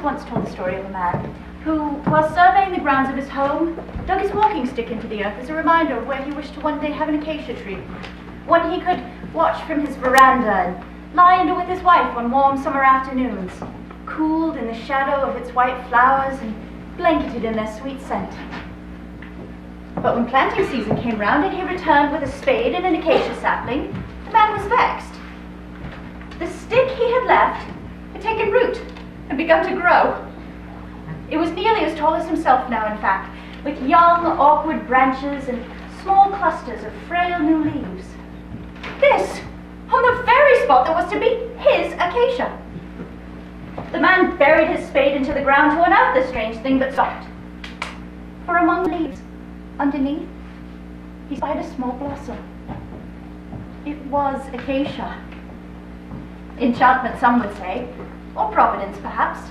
once told the story of a man who, while surveying the grounds of his home, dug his walking stick into the earth as a reminder of where he wished to one day have an acacia tree, one he could watch from his veranda and lie under with his wife on warm summer afternoons, cooled in the shadow of its white flowers and blanketed in their sweet scent. But when planting season came round and he returned with a spade and an acacia sapling, the man was vexed. The stick he had left had taken root and begun to grow. It was nearly as tall as himself now, in fact, with young, awkward branches and small clusters of frail new leaves. This, on the very spot that was to be his acacia. The man buried his spade into the ground to unearth the strange thing, but stopped. For among the leaves, underneath, he spied a small blossom. It was acacia. Enchantment, some would say, or providence, perhaps.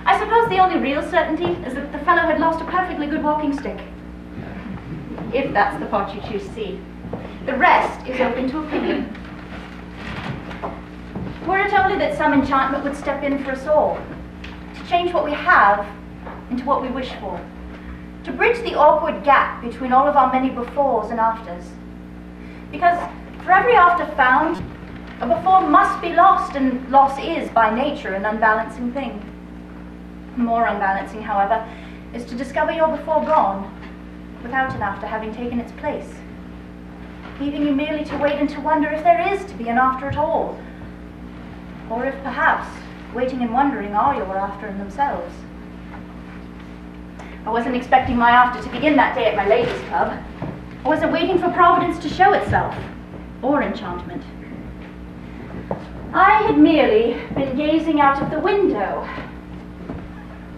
I suppose the only real certainty is that the fellow had lost a perfectly good walking stick. If that's the part you choose to see. The rest is open to opinion. Were it only that some enchantment would step in for us all, to change what we have into what we wish for, to bridge the awkward gap between all of our many befores and afters. Because for every after found, a before must be lost, and loss is, by nature, an unbalancing thing. More unbalancing, however, is to discover your before gone, without an after having taken its place, leaving you merely to wait and to wonder if there is to be an after at all, or if perhaps waiting and wondering are your after in themselves. I wasn't expecting my after to begin that day at my ladies' club. I wasn't waiting for Providence to show itself, or enchantment. I had merely been gazing out of the window,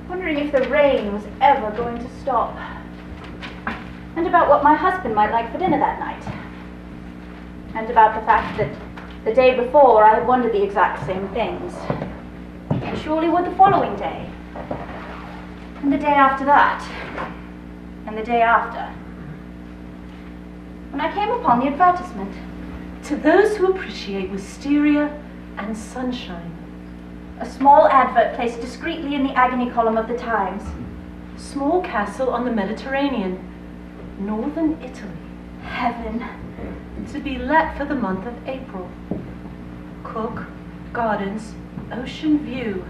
wondering if the rain was ever going to stop, and about what my husband might like for dinner that night, and about the fact that the day before I had wondered the exact same things, and surely would the following day, and the day after that, and the day after, when I came upon the advertisement. To those who appreciate wisteria and sunshine. A small advert placed discreetly in the agony column of the Times. Small castle on the Mediterranean, northern Italy. Heaven. To be let for the month of April. Cook, Gardens, Ocean View.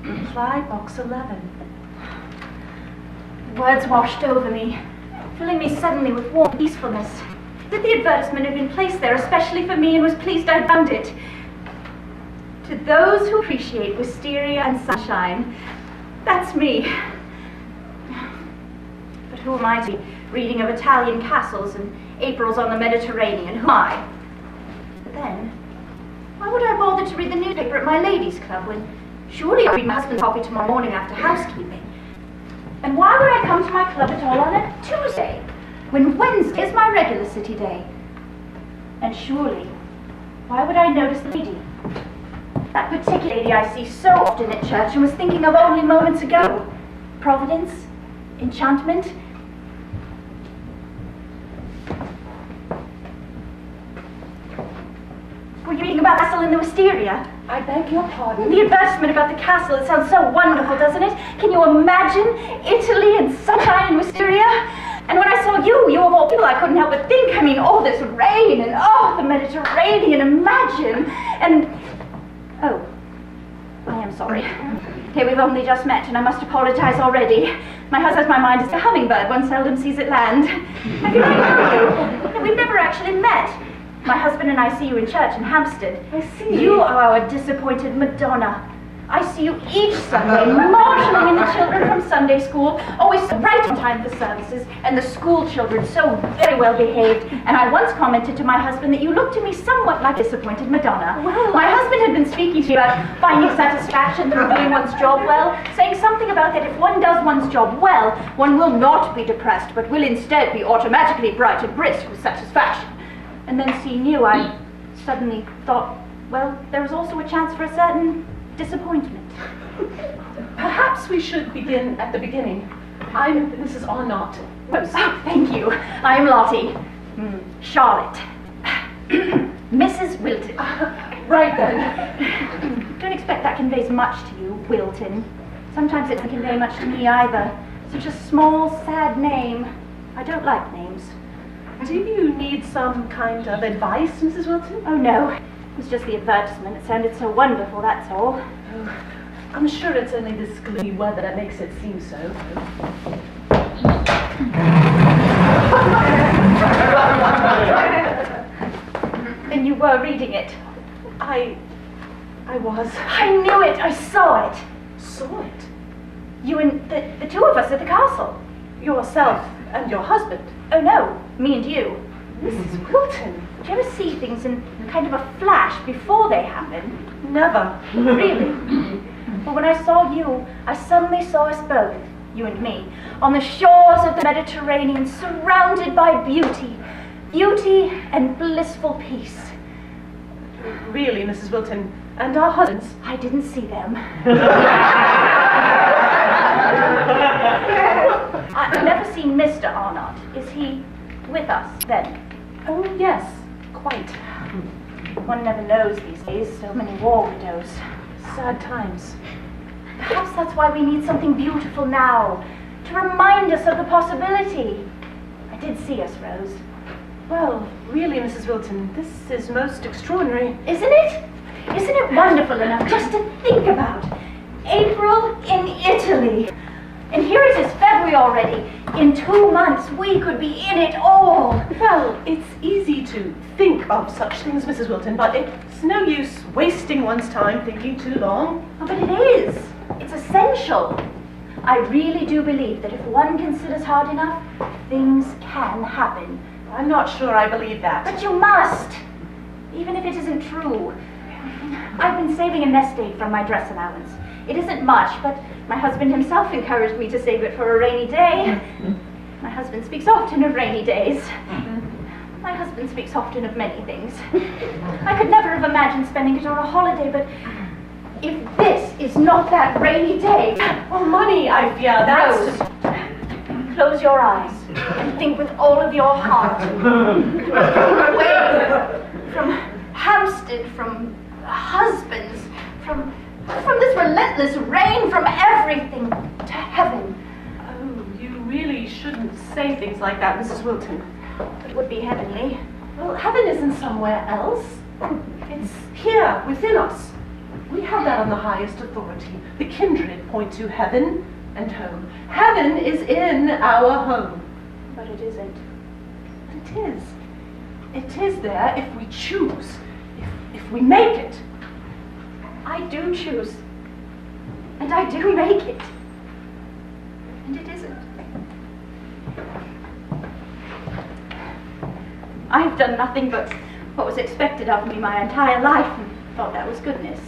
Reply box 11. Words washed over me, filling me suddenly with warm peacefulness. That the advertisement had been placed there especially for me and was pleased I'd found it. To those who appreciate wisteria and sunshine, that's me. But who am I to be reading of Italian castles and Aprils on the Mediterranean? Who am I? But then, why would I bother to read the newspaper at my ladies' club when surely I'll read my husband's copy tomorrow morning after housekeeping? And why would I come to my club at all on a Tuesday, when Wednesday is my regular city day? And surely, why would I notice the lady? That particular lady I see so often at church and was thinking of only moments ago. Providence? Enchantment? Were you reading about the castle in the wisteria? I beg your pardon? The advertisement about the castle, it sounds so wonderful, doesn't it? Can you imagine Italy and sunshine and wisteria? And when I saw you of all people, I couldn't help but think, I mean, all this rain and the Mediterranean, imagine. And, oh, I am sorry. Here we've only just met and I must apologize already. My husband has my mind as a hummingbird, one seldom sees it land. I feel like I know you. We've never actually met. My husband and I see you in church in Hampstead. I see. You are our disappointed Madonna. I see you each Sunday marshalling in the children from Sunday school, always right on time for services, and the school children so very well behaved. And I once commented to my husband that you looked to me somewhat like a disappointed Madonna. Well, my husband had been speaking to me about finding satisfaction through doing one's job well, saying something about that if one does one's job well, one will not be depressed, but will instead be automatically bright and brisk with satisfaction. And then seeing you, I suddenly thought, well, there was also a chance for a certain disappointment. Perhaps we should begin at the beginning. I'm Mrs. Arnott. Oh, thank you. I am Lottie. Charlotte. Mrs. Wilton. Right then. Don't don't expect that conveys much to you, Wilton. Sometimes it doesn't convey much to me either. Such a small, sad name. I don't like names. Do you need some kind of advice, Mrs. Wilton? Oh no, it was just the advertisement. It sounded so wonderful, that's all. Oh, I'm sure it's only this gloomy weather that makes it seem so. And you were reading it? I was. I knew it! I saw it! Saw it? You and the two of us at the castle. Yourself and your husband? Oh no, me and you. Mrs. Wilton? Do you ever see things in kind of a flash before they happen? Never. Really? But when I saw you, I suddenly saw us both, you and me, on the shores of the Mediterranean, surrounded by beauty. Beauty and blissful peace. Really, Mrs. Wilton? And our husbands? I didn't see them. I've never seen Mr. Arnott. Is he with us then? Oh, yes, quite. One never knows these days, so many war widows. Sad times. Perhaps that's why we need something beautiful now, to remind us of the possibility. I did see us, Rose. Well, really, Mrs. Wilton, this is most extraordinary. Isn't it? Isn't it wonderful enough just to think about? April in Italy. And here it is February already. In 2 months, we could be in it all. Well, it's easy to think of such things, Mrs. Wilton, but it's no use wasting one's time thinking too long. Oh, but it is. It's essential. I really do believe that if one considers hard enough, things can happen. I'm not sure I believe that. But you must, even if it isn't true. I've been saving a nest egg from my dress allowance. It isn't much, but my husband himself encouraged me to save it for a rainy day. My husband speaks often of rainy days. My husband speaks often of many things. I could never have imagined spending it on a holiday, but if this is not that rainy day... Oh, money, I fear. Rose, close your eyes and think with all of your heart. Away from Hampstead, from husbands, from this relentless rain, from everything, to heaven. Oh, you really shouldn't say things like that, Mrs. Wilton. It would be heavenly. Well, heaven isn't somewhere else. It's here, within us. We have that on the highest authority. The kindred point to heaven and home. Heaven is in our home. But it isn't. But it is. It is there if we choose, if we make it. I do choose. And I do make it. And it isn't. I've done nothing but what was expected of me my entire life and thought that was goodness.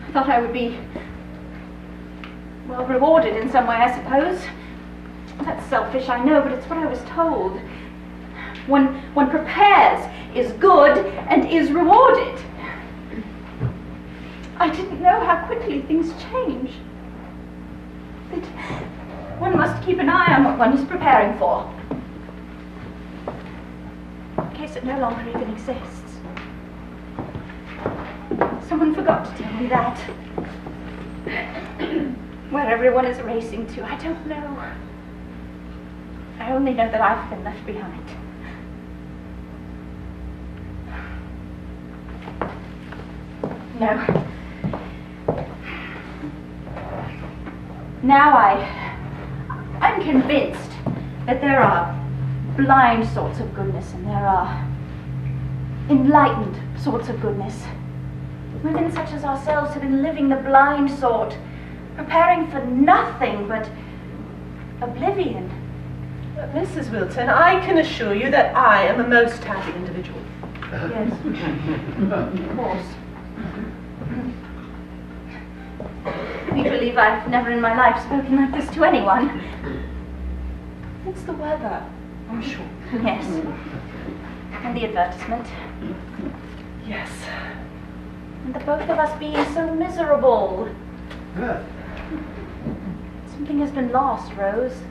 I thought I would be, well, rewarded in some way, I suppose. That's selfish, I know, but it's what I was told. One prepares, is good, and is rewarded. I didn't know how quickly things change. That one must keep an eye on what one is preparing for. In case it no longer even exists. Someone forgot to tell me that. Where everyone is racing to, I don't know. I only know that I've been left behind. No. Now I'm convinced that there are blind sorts of goodness and there are enlightened sorts of goodness. Women such as ourselves have been living the blind sort, preparing for nothing but oblivion. But Mrs. Wilton, I can assure you that I am a most happy individual. Yes, of course. You believe I've never in my life spoken like this to anyone? It's the weather, I'm sure. Yes. And the advertisement. Yes. And the both of us being so miserable. Something has been lost, Rose.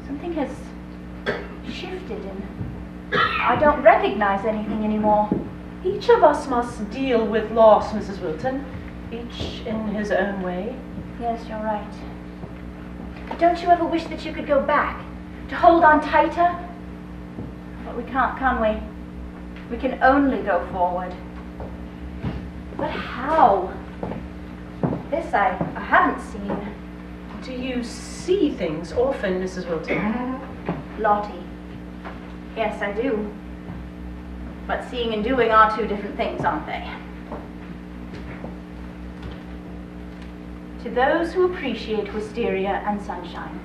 Something has shifted and I don't recognize anything anymore. Each of us must deal with loss, Mrs. Wilton, each in his own way. Yes, you're right. But don't you ever wish that you could go back, to hold on tighter? But we can't, can we? We can only go forward. But how? This I haven't seen. Do you see things often, Mrs. Wilton? Lottie. Yes, I do. But seeing and doing are two different things, aren't they? To those who appreciate wisteria and sunshine.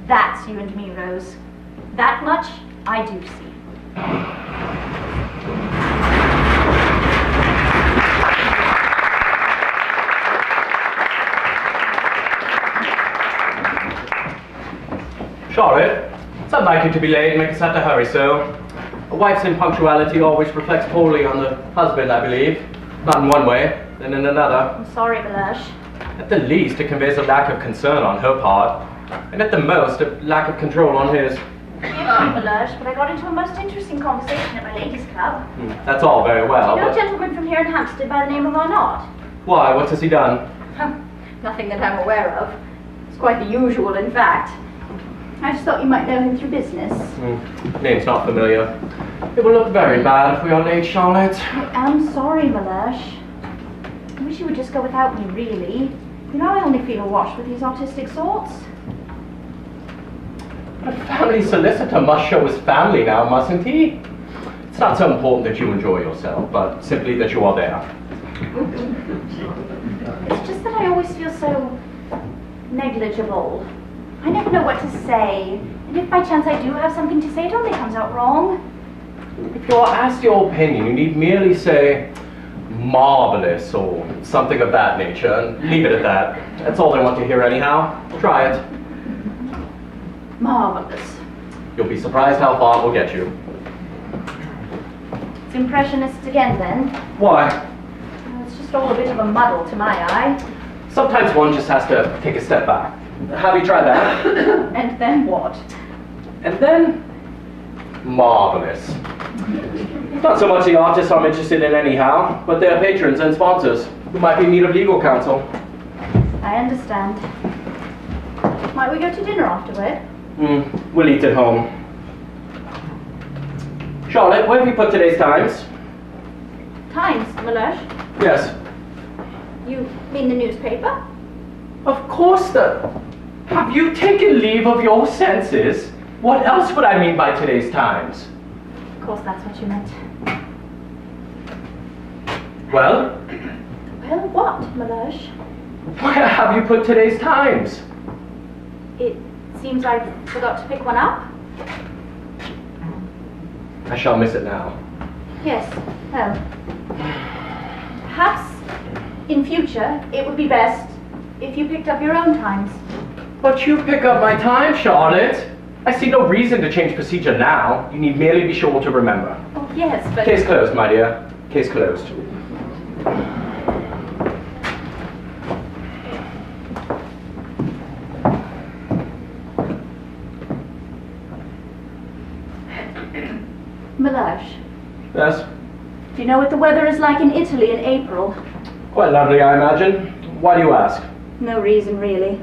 That's you and me, Rose. That much I do see. Charlotte, it's unlikely to be late and make us have to hurry so. A wife's impunctuality always reflects poorly on the husband, I believe. Not in one way, then in another. I'm sorry, Belash. At the least, it conveys a lack of concern on her part, and at the most, a lack of control on his. Forgive me, Belash, but I got into a most interesting conversation at my ladies' club. That's all very well, Do you know but... a gentleman from here in Hampstead by the name of Arnott? Why? What has he done? Nothing that I'm aware of. It's quite the usual, in fact. I just thought you might know him through business. Name's not familiar. It will look very bad if we are late, Charlotte. I am sorry, Malash. I wish you would just go without me, really. You know I only feel awash with these artistic sorts. But a family solicitor must show his family now, mustn't he? It's not so important that you enjoy yourself, but simply that you are there. It's just that I always feel so negligible. I never know what to say, and if by chance I do have something to say, it only comes out wrong. If you're asked your opinion, you need merely say, marvelous, or something of that nature, and leave it at that. That's all they want to hear anyhow. Try it. Marvelous. You'll be surprised how far it will get you. It's impressionist again, then. Why? Well, it's just all a bit of a muddle to my eye. Sometimes one just has to take a step back. Have you tried that? And then what? And then, marvelous. Not so much the artists I'm interested in anyhow, but their patrons and sponsors who might be in need of legal counsel. I understand. Might we go to dinner afterward? We'll eat at home. Charlotte, where have you put today's Times? Times, Malash? Yes. You mean the newspaper? Of course Have you taken leave of your senses? What else would I mean by today's Times? Of course that's what you meant. Well? Well, what, Malash? Where have you put today's Times? It seems I forgot to pick one up. I shall miss it now. Yes, well, perhaps in future it would be best if you picked up your own Times. But you pick up my time, Charlotte. I see no reason to change procedure now. You need merely be sure to remember. Oh, yes, but... Case closed, my dear. Case closed. Malash, Yes? do you know what the weather is like in Italy in April? Quite lovely, I imagine. Why do you ask? No reason, really.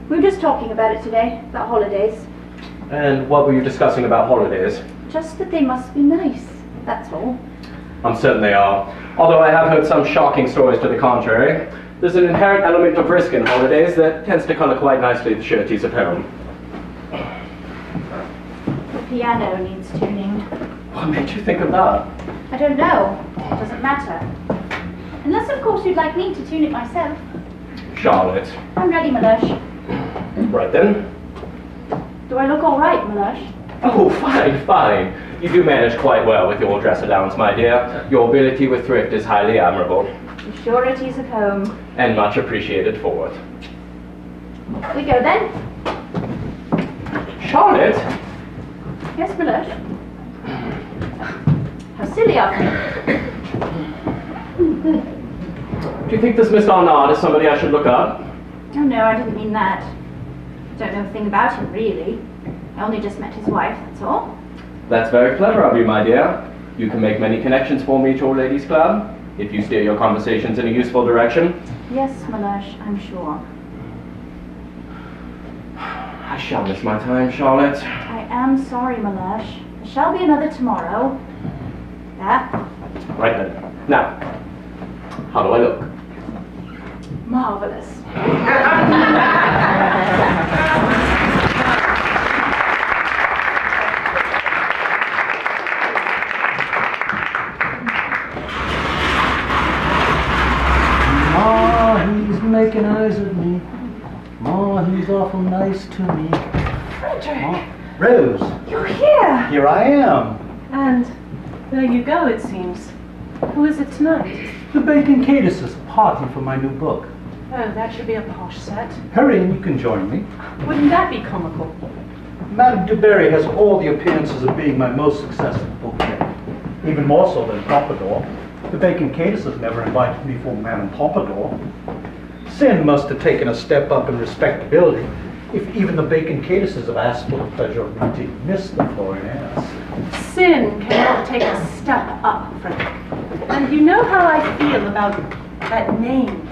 We were just talking about it today, about holidays. And what were you discussing about holidays? Just that they must be nice, that's all. I'm certain they are. Although I have heard some shocking stories to the contrary. There's an inherent element of risk in holidays that tends to colour quite nicely the shirties at home. The piano needs tuning. What made you think of that? I don't know. It doesn't matter. Unless, of course, you'd like me to tune it myself. Charlotte. I'm ready, Malash. Right then. Do I look all right, Malash? Oh, fine, fine. You do manage quite well with your dress allowance, my dear. Your ability with thrift is highly admirable. The sureties of home. And much appreciated for it. We go then. Charlotte? Yes, Malash? How silly of me. Do you think this Miss Arnott is somebody I should look up? Oh, no, I didn't mean that. Don't know a thing about him, really. I only just met his wife, that's all. That's very clever of you, my dear. You can make many connections for me at your ladies' club, if you steer your conversations in a useful direction. Yes, Mellersh, I'm sure. I shall miss my time, Charlotte. I am sorry, Mellersh. There shall be another tomorrow. There. Right then. Now, how do I look? Marvelous. Ma, he's making eyes at me. Ma, he's awful nice to me. Frederick, Ma, Rose, you're here. here I am. And there you go, it seems. Who is it tonight? The Bacon Cadis's party for my new book. Oh, that should be a posh set. Hurry and you can join me. Wouldn't that be comical? Madame du Barry has all the appearances of being my most successful book yet. Even more so than Pompadour. The Bacon Cadis's never invited me for Madame Pompadour. Sin must have taken a step up in respectability if even the Bacon Cadis's have asked for the pleasure of meeting Miss the Florinaise. Sin cannot take a step up, Frederick. And you know how I feel about that name.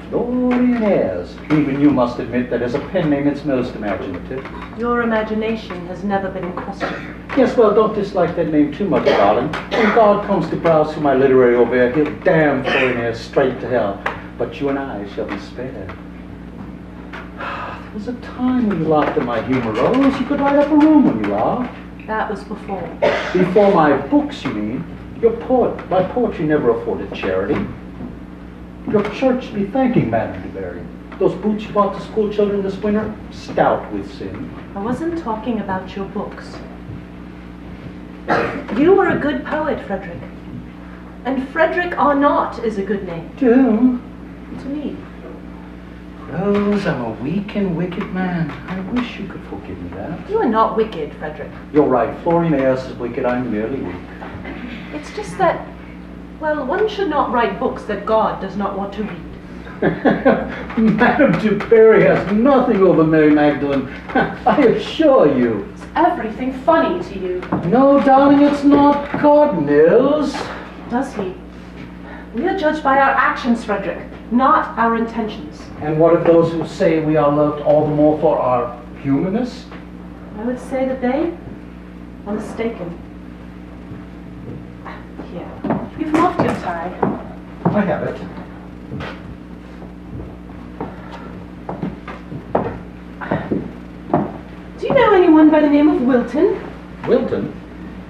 Florinaise. Even you must admit that as a pen name it's most imaginative. Your imagination has never been in question. Yes, well, don't dislike that name too much, darling. When God comes to browse through my literary over, he'll damn Florinaise straight to hell. But you and I shall be spared. There was a time when you laughed at my humor, Rose. You could light up a room when you laughed. That was before. Before my books, you mean? My poetry never afforded charity. Your church should be thanking Madame du Barry. Those boots you bought the school children this winter, stout with sin. I wasn't talking about your books. You were a good poet, Frederick. And Frederick Arnott is a good name. To whom? To me. Rose, I'm a weak and wicked man. I wish you could forgive me that. You are not wicked, Frederick. You're right. Florinaise is wicked. I'm merely weak. It's just that, well, one should not write books that God does not want to read. Madame du Barry has nothing over Mary Magdalene. I assure you. Is everything funny to you? No, darling, it's not. God knows. Does he? We are judged by our actions, Frederick, not our intentions. And what of those who say we are loved all the more for our humanness? I would say that they are mistaken. Here, you've lost your tie. I have it. Do you know anyone by the name of Wilton? Wilton?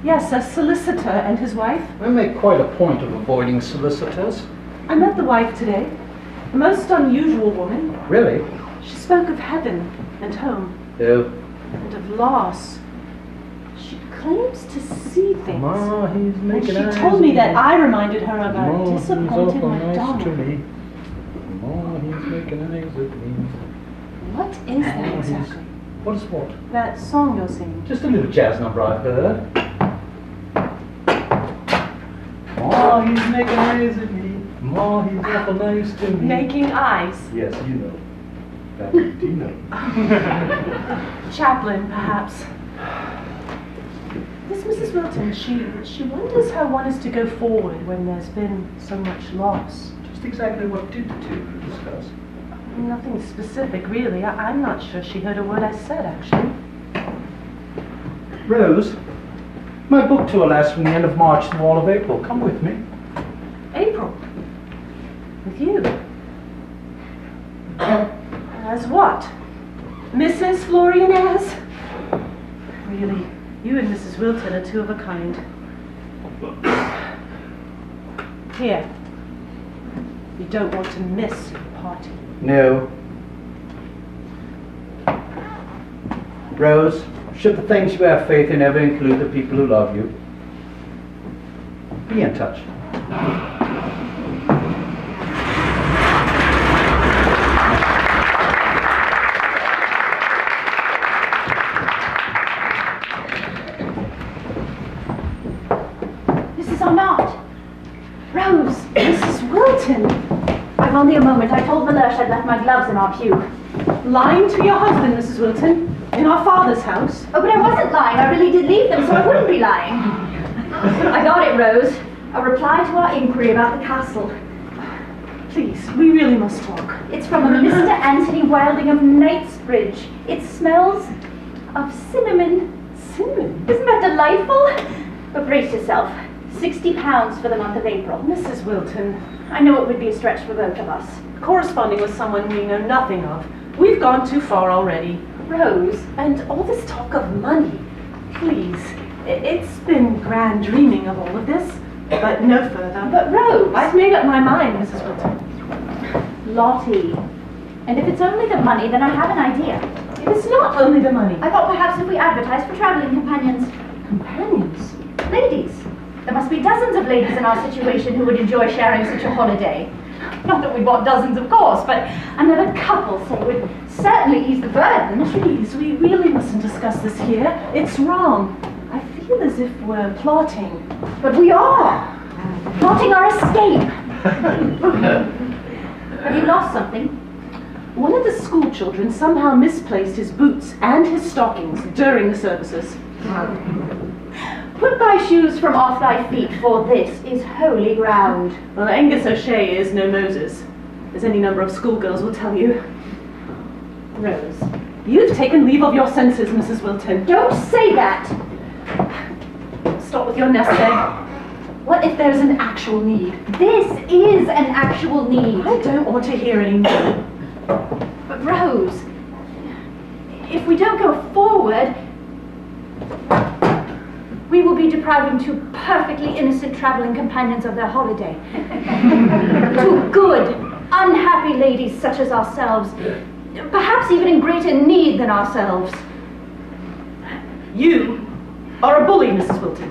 Yes, a solicitor and his wife. I make quite a point of avoiding solicitors. I met the wife today. A most unusual woman. Really? She spoke of heaven and home Oh. and of loss. She claims to see things. Ma, he's And making she eyes told me at that I reminded her of Ma, a he's disappointed awful nice to Madonna. me. Ma, he's making eyes at me. What is that Ma, he's... exactly? What is what? That song you're singing. Just a little jazz number I've heard. Ma, he's making eyes at me. Ma, he's awful nice to me. Making eyes. Yes, you know. That you do know. Chaplain, perhaps. This Mrs. Wilton, she wonders how one is to go forward when there's been so much loss. Just exactly what did the two of you discuss? Nothing specific, really. I'm not sure she heard a word I said, actually. Rose, my book tour lasts from the end of March to all of April. Come with me. April. With you. As what? Mrs. Florinaise? Really, you and Mrs. Wilton are two of a kind. Here. You don't want to miss your party. No. Rose, should the things you have faith in ever include the people who love you, be in touch. Mrs. Arnott! Rose! Mrs. Wilton! I'm only a moment. I told Mellersh I'd left my gloves in our pew. Lying to your husband, Mrs. Wilton? In our father's house. Oh, but I wasn't lying. I really did leave them, so I wouldn't be lying. I got it, Rose. A reply to our inquiry about the castle. Please, we really must talk. It's from a Mr. Anthony Wilding of Knightsbridge. It smells of cinnamon. Cinnamon? Isn't that delightful? But brace yourself. £60 for the month of April. Mrs. Wilton, I know it would be a stretch for both of us. corresponding with someone we know nothing of. We've gone too far already. Rose, And all this talk of money. Please, it's been grand dreaming of all of this, but no further. but Rose, I've made up my mind, Mrs. Wilton. Lottie. And if it's only the money, then I have an idea. It is not only the money. I thought perhaps if we advertised for traveling companions. Companions. Ladies. There must be dozens of ladies in our situation who would enjoy sharing such a holiday. Not that we'd want dozens, of course, but another couple, say, would certainly ease the burden. Please, we really mustn't discuss this here. It's wrong. I feel as if we're plotting. But we are. Plotting our escape. Have you lost something? One of the school children somehow misplaced his boots and his stockings during the services. Put thy shoes from off thy feet, for this is holy ground. Well, Angus O'Shea is no Moses, as any number of schoolgirls will tell you. Rose. You've taken leave of your senses, Mrs. Wilton. Don't say that! Stop with your nest egg. What if there's an actual need? This is an actual need. I don't want to hear any more. But Rose, if we don't go forward, we will be depriving two perfectly innocent traveling companions of their holiday. Two good, unhappy ladies such as ourselves, perhaps even in greater need than ourselves. You are a bully, Mrs. Wilton.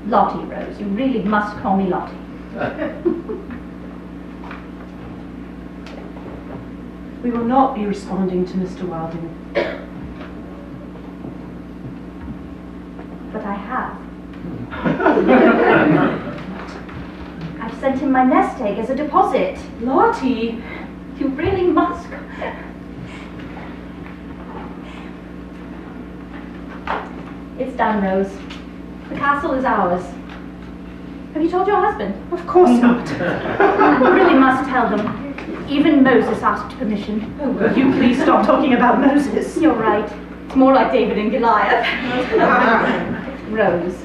Lottie, Rose, you really must call me Lottie. We will not be responding to Mr. Wilding. But I have. I've sent him my nest egg as a deposit. Lottie! You really must. It's done, Rose. The castle is ours. Have you told your husband? Of course not. You really must tell them. Even Moses asked permission. Oh, will you please stop talking about Moses? You're right. It's more like David and Goliath. Rose,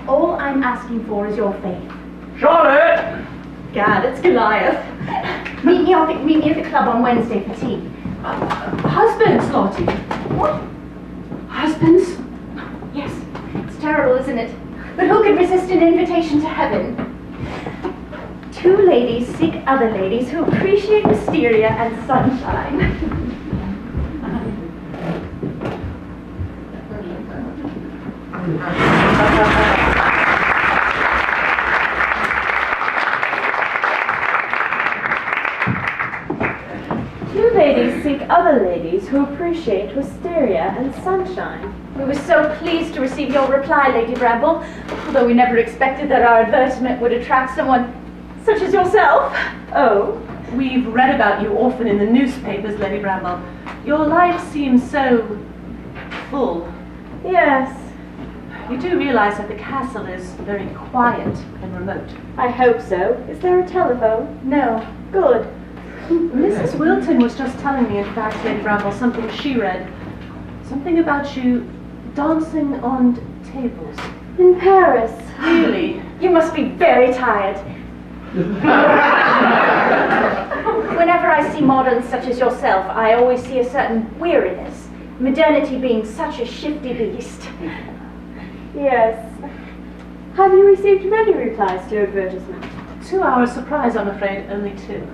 all I'm asking for is your faith. Charlotte! Gad, it's Goliath. Meet me at the club on Wednesday for tea. Husbands, Lottie. What? Husbands? Yes, it's terrible, isn't it? But who could resist an invitation to heaven? Two ladies seek other ladies who appreciate wisteria and sunshine. Two ladies seek other ladies who appreciate wisteria and sunshine. We were so pleased to receive your reply, Lady Bramble, although we never expected that our advertisement would attract someone such as yourself. Oh, we've read about you often in the newspapers, Lady Bramble. Your life seems so full. Yes, You do realize that the castle is very quiet and remote. I hope so. Is there a telephone? No. Good. Mrs. Wilton was just telling me, in fact, Lady Bramble, something she read. Something about you dancing on tables. In Paris. Really? You must be very tired. Whenever I see models such as yourself, I always see a certain weariness. Modernity being such a shifty beast. Yes. Have you received many replies to your advertisement? 2 hours surprise, I'm afraid, only 2.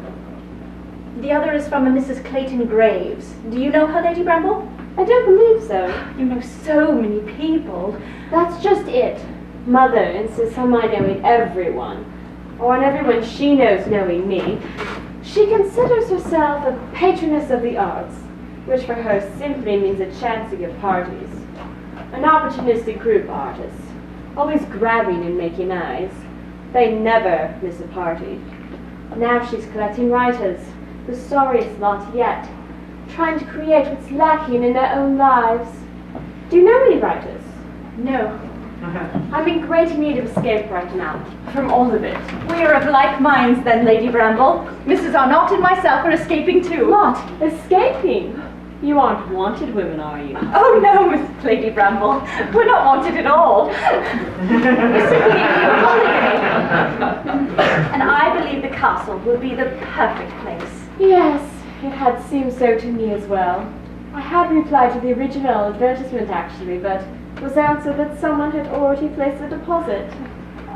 The other is from a Mrs. Clayton Graves. Do you know her, Lady Bramble? I don't believe so. You know so many people. That's just it. Mother insists on my knowing everyone, or on everyone she knows knowing me. She considers herself a patroness of the arts, which for her simply means a chance to give parties. An opportunistic group of artists, always grabbing and making eyes. They never miss a party. Now she's collecting writers, the sorriest lot yet. trying to create what's lacking in their own lives. Do you know any writers? No. I'm in great need of escape right now, from all of it. We are of like minds then, Lady Bramble. Mrs. Arnott and myself are escaping too. What? Escaping? You aren't wanted women, are you? Oh no, Miss Lady Bramble. We're not wanted at all. We're simply here on holiday. And I believe the castle will be the perfect place. Yes, it had seemed so to me as well. I had replied to the original advertisement actually, but was answered that someone had already placed a deposit.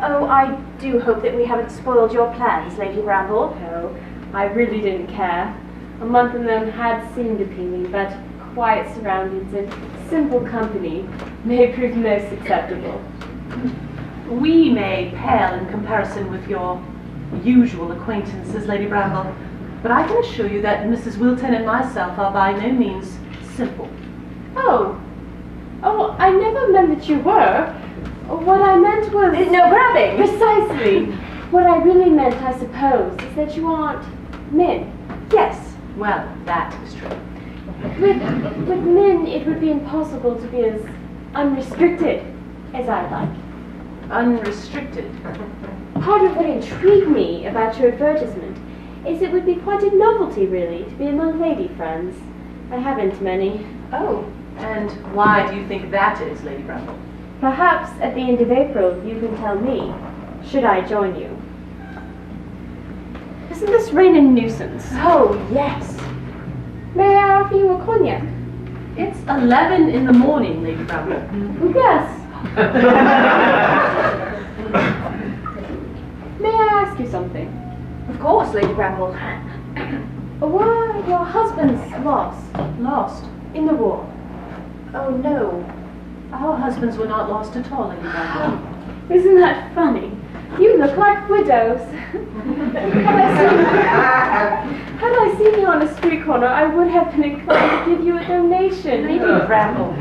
Oh, I do hope that we haven't spoiled your plans, Lady Bramble. No, I really didn't care. A month in them had seemed appealing, but quiet surroundings and simple company may prove most acceptable. We may pale in comparison with your usual acquaintances, Lady Bramble, but I can assure you that Mrs. Wilton and myself are by no means simple. Oh, I never meant that you were. What I meant was... No grabbing! Precisely. What I really meant, I suppose, is that you aren't men. Yes. Well, that is true. With men, it would be impossible to be as unrestricted as I like. Unrestricted. Part of what intrigued me about your advertisement is it would be quite a novelty, really, to be among lady friends. I haven't many. Oh, and why do you think that is, Lady Bramble? Perhaps at the end of April you can tell me, should I join you? Isn't this rain a nuisance? Oh, yes. May I offer you a cognac? It's 11 in the morning, Lady Bramble. Yes. May I ask you something? Of course, Lady Bramble. Were your husbands lost Lost? in the war? Oh, no. Our husbands were not lost at all, Lady Bramble. Isn't that funny? You look like widows. Had I seen you on a street corner, I would have been inclined to give you a donation. Lady Bramble.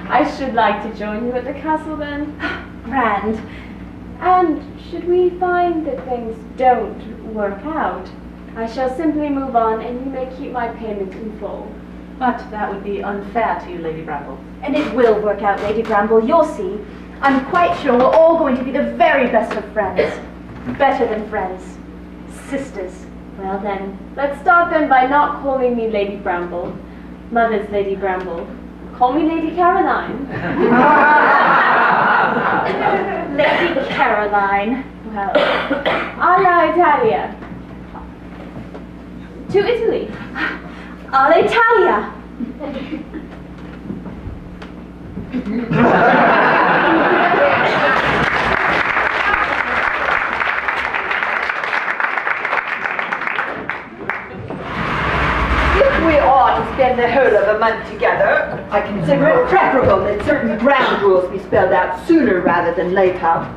I should like to join you at the castle then. Grand. And should we find that things don't work out, I shall simply move on and you may keep my payment in full. But that would be unfair to you, Lady Bramble. And it will work out, Lady Bramble. You'll see. I'm quite sure we're all going to be the very best of friends. Better than friends. Sisters. Well then, let's start then by not calling me Lady Bramble. Mother's Lady Bramble. Call me Lady Caroline. Lady Caroline. Well, alla Italia. To Italy. All'Italia. If we are to spend the whole of a month together, I consider it preferable that certain ground rules be spelled out sooner rather than later.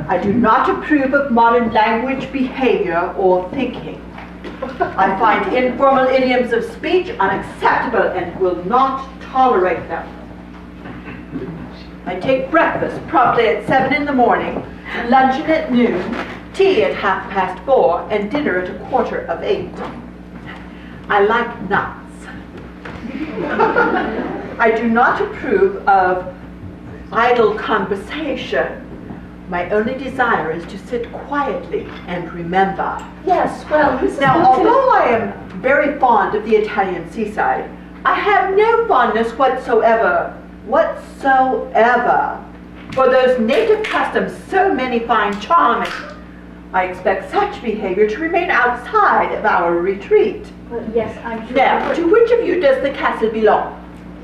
I do not approve of modern language, behavior, or thinking. I find informal idioms of speech unacceptable and will not tolerate them. I take breakfast promptly at 7 in the morning, luncheon at noon, tea at 4:30, and dinner at 7:15. I like nuts. I do not approve of idle conversation. My only desire is to sit quietly and remember. Yes, well, Mrs. Now, Wilton... although I am very fond of the Italian seaside, I have no fondness whatsoever for those native customs so many find charming. I expect such behavior to remain outside of our retreat. Well, yes, I'm sure. Now, to which of you does the castle belong?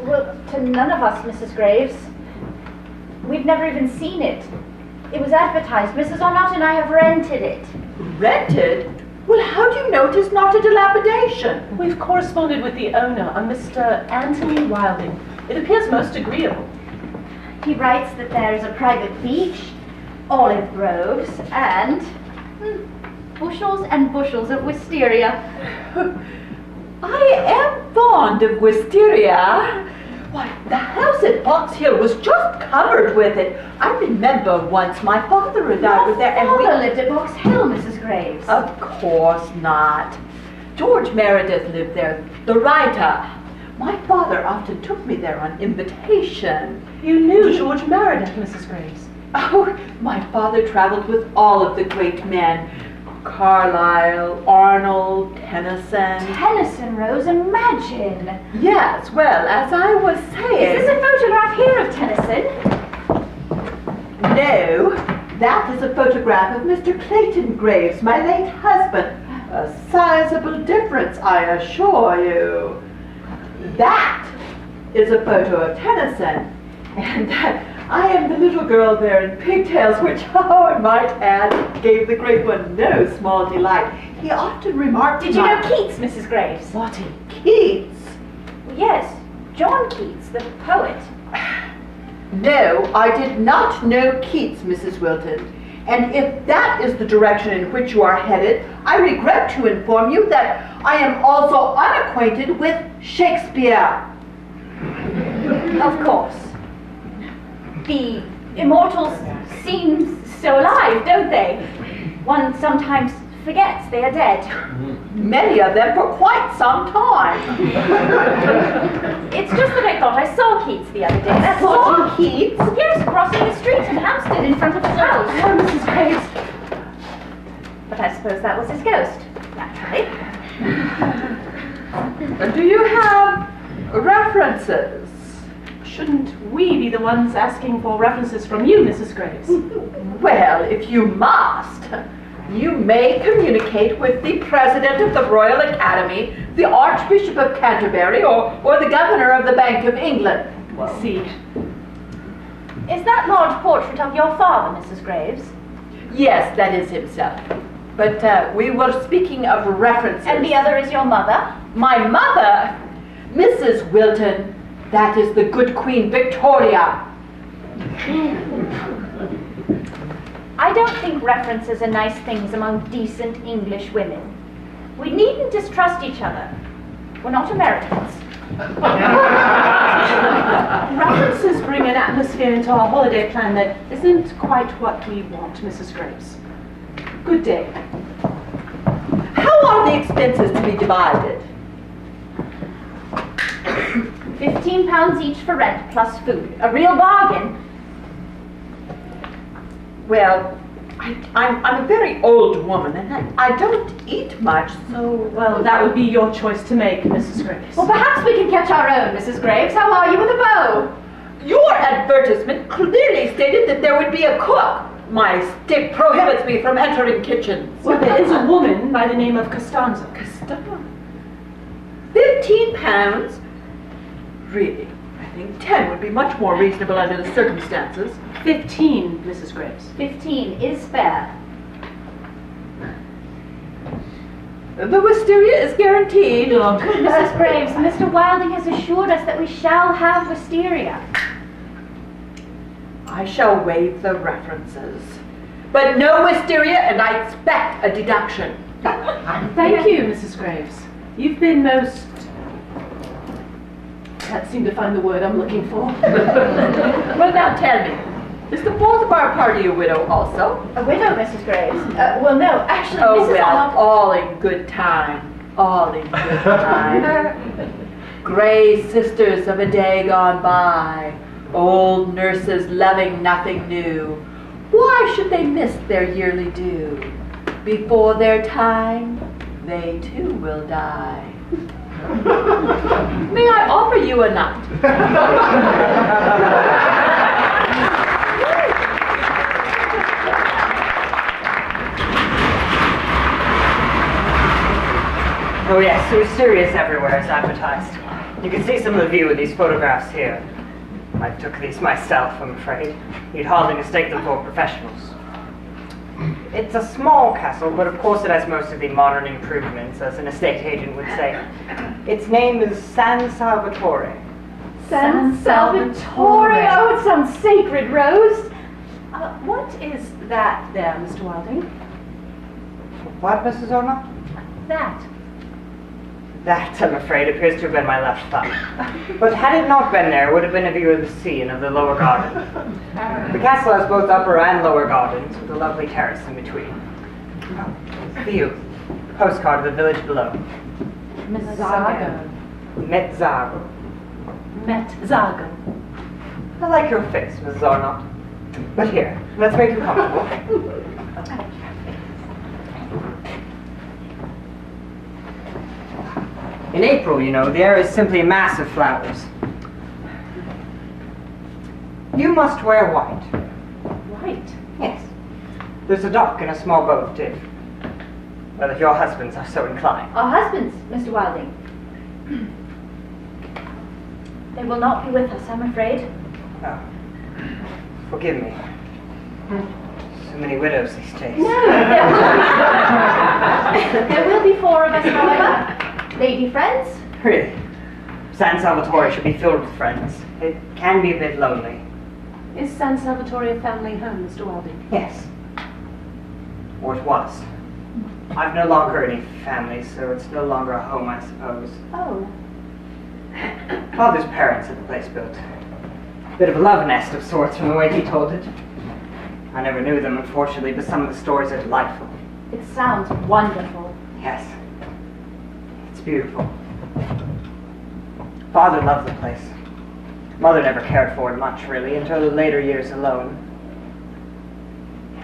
Well, to none of us, Mrs. Graves. We've never even seen it. It was advertised. Mrs. Arnott and I have rented it. Rented? Well, how do you know it is not a dilapidation? We've corresponded with the owner, a Mr. Anthony Wilding. It appears most agreeable. He writes that there is a private beach, olive groves, and bushels and bushels of wisteria. I am fond of wisteria. Why, the house at Box Hill was just covered with it. I remember once my father and I were there and Father lived at Box Hill, Mrs. Graves. Of course not. George Meredith lived there, the writer. My father often took me there on invitation. You knew George Meredith, Mrs. Graves. Oh, my father traveled with all of the great men. Carlyle, Arnold, Tennyson. Tennyson, Rose, imagine. Yes, well, as I was saying... Is this a photograph here of Tennyson? No, that is a photograph of Mr. Clayton Graves, my late husband. A sizable difference, I assure you. That is a photo of Tennyson. And I am the little girl there in pigtails, which, oh, I might add, gave the great one no small delight. He often remarked... Did you know Keats, Mrs. Graves? Lottie, Keats? Yes, John Keats, the poet. No, I did not know Keats, Mrs. Wilton. And if that is the direction in which you are headed, I regret to inform you that I am also unacquainted with Shakespeare. Of course. The immortals seem so alive, don't they? One sometimes forgets they are dead. Many of them for quite some time. It's just that I thought I saw Keats the other day. That's all. Saw Keats? Yes, crossing the street in Hampstead in front of his house. Oh, Mrs. Graves. But I suppose that was his ghost, naturally. Do you have references? Shouldn't we be the ones asking for references from you, Mrs. Graves? Well, if you must, you may communicate with the President of the Royal Academy, the Archbishop of Canterbury, or the Governor of the Bank of England. See. Is that large portrait of your father, Mrs. Graves? Yes, that is himself. But we were speaking of references. And the other is your mother? My mother, Mrs. Wilton, that is the good Queen Victoria. I don't think references are nice things among decent English women. We needn't distrust each other. We're not Americans. References bring an atmosphere into our holiday plan that isn't quite what we want, Mrs. Graves. Good day. How are the expenses to be divided? £15 each for rent plus food. A real bargain. Well, I'm a very old woman and I don't eat much, so... Well, that would be your choice to make, Mrs. Graves. Well, perhaps we can catch our own, Mrs. Graves. How are you with a bow? Your advertisement clearly stated that there would be a cook. My stick prohibits me from entering kitchens. Well, there is a woman by the name of Costanza. Costanza? £15? Really? I think 10 would be much more reasonable under the circumstances. 15, Mrs. Graves. 15 is fair. The wisteria is guaranteed. Oh, Mrs. Graves, Mr. Wilding has assured us that we shall have wisteria. I shall waive the references. But no wisteria, and I expect a deduction. Thank you, Mrs. Graves. You've been most... Can't seem to find the word I'm looking for. Well, now tell me, is the fourth of our party a widow also? A widow, Mrs. Graves? Well, no, actually, Oh, Mrs. well, Arnold... all in good time. All in good time. Gray sisters of a day gone by. Old nurses loving nothing new. Why should they miss their yearly due? Before their time, they too will die. May I offer you a nut? Oh yes, the wisteria is everywhere as advertised. You can see some of the view of these photographs here. I took these myself, I'm afraid. You'd hardly mistake them for professionals. It's a small castle, but of course it has most of the modern improvements, as an estate agent would say. Its name is San Salvatore. San Salvatore. Oh, it sounds sacred, Rose. What is that there, Mr. Wilding? What, Mrs. Orma? That. That, I'm afraid, appears to have been my left thumb. But had it not been there, it would have been a view of the sea and of the lower garden. The castle has both upper and lower gardens, with a lovely terrace in between. Oh, view. Postcard of the village below. Mezzago. Mezzago. Mezzago. I like your face, Mrs. Arnott. But here, let's make you comfortable. In April, you know, the air is simply a mass of flowers. You must wear white. White. Yes. There's a dock and a small boat, if... well, if your husbands are so inclined. Our husbands, Mr. Wilding. They will not be with us, I'm afraid. Oh. Forgive me. So many widows these days. No, there will be 4 of us, however. Lady friends. Really? San Salvatore should be filled with friends. It can be a bit lonely. Is San Salvatore a family home, Mr. Wilding? Yes. Or it was. I've no longer any family, so it's no longer a home, I suppose. Oh. Father's parents had the place built. Bit of a love nest of sorts from the way he told it. I never knew them, unfortunately, but some of the stories are delightful. It sounds wonderful. Yes. It's beautiful. Father loved the place. Mother never cared for it much, really, until the later years alone.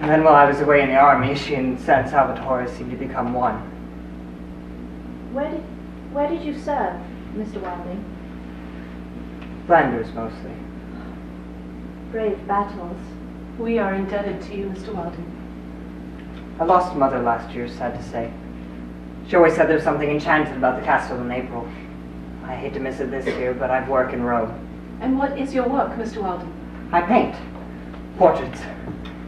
And then while I was away in the army, she and San Salvatore seemed to become one. Where did you serve, Mr. Wilding? Flanders, mostly. Brave battles. We are indebted to you, Mr. Wilding. I lost Mother last year, sad to say. She always said there was something enchanted about the castle in April. I hate to miss it this year, but I've work in Rome. And what is your work, Mr. Wilding? I paint. Portraits.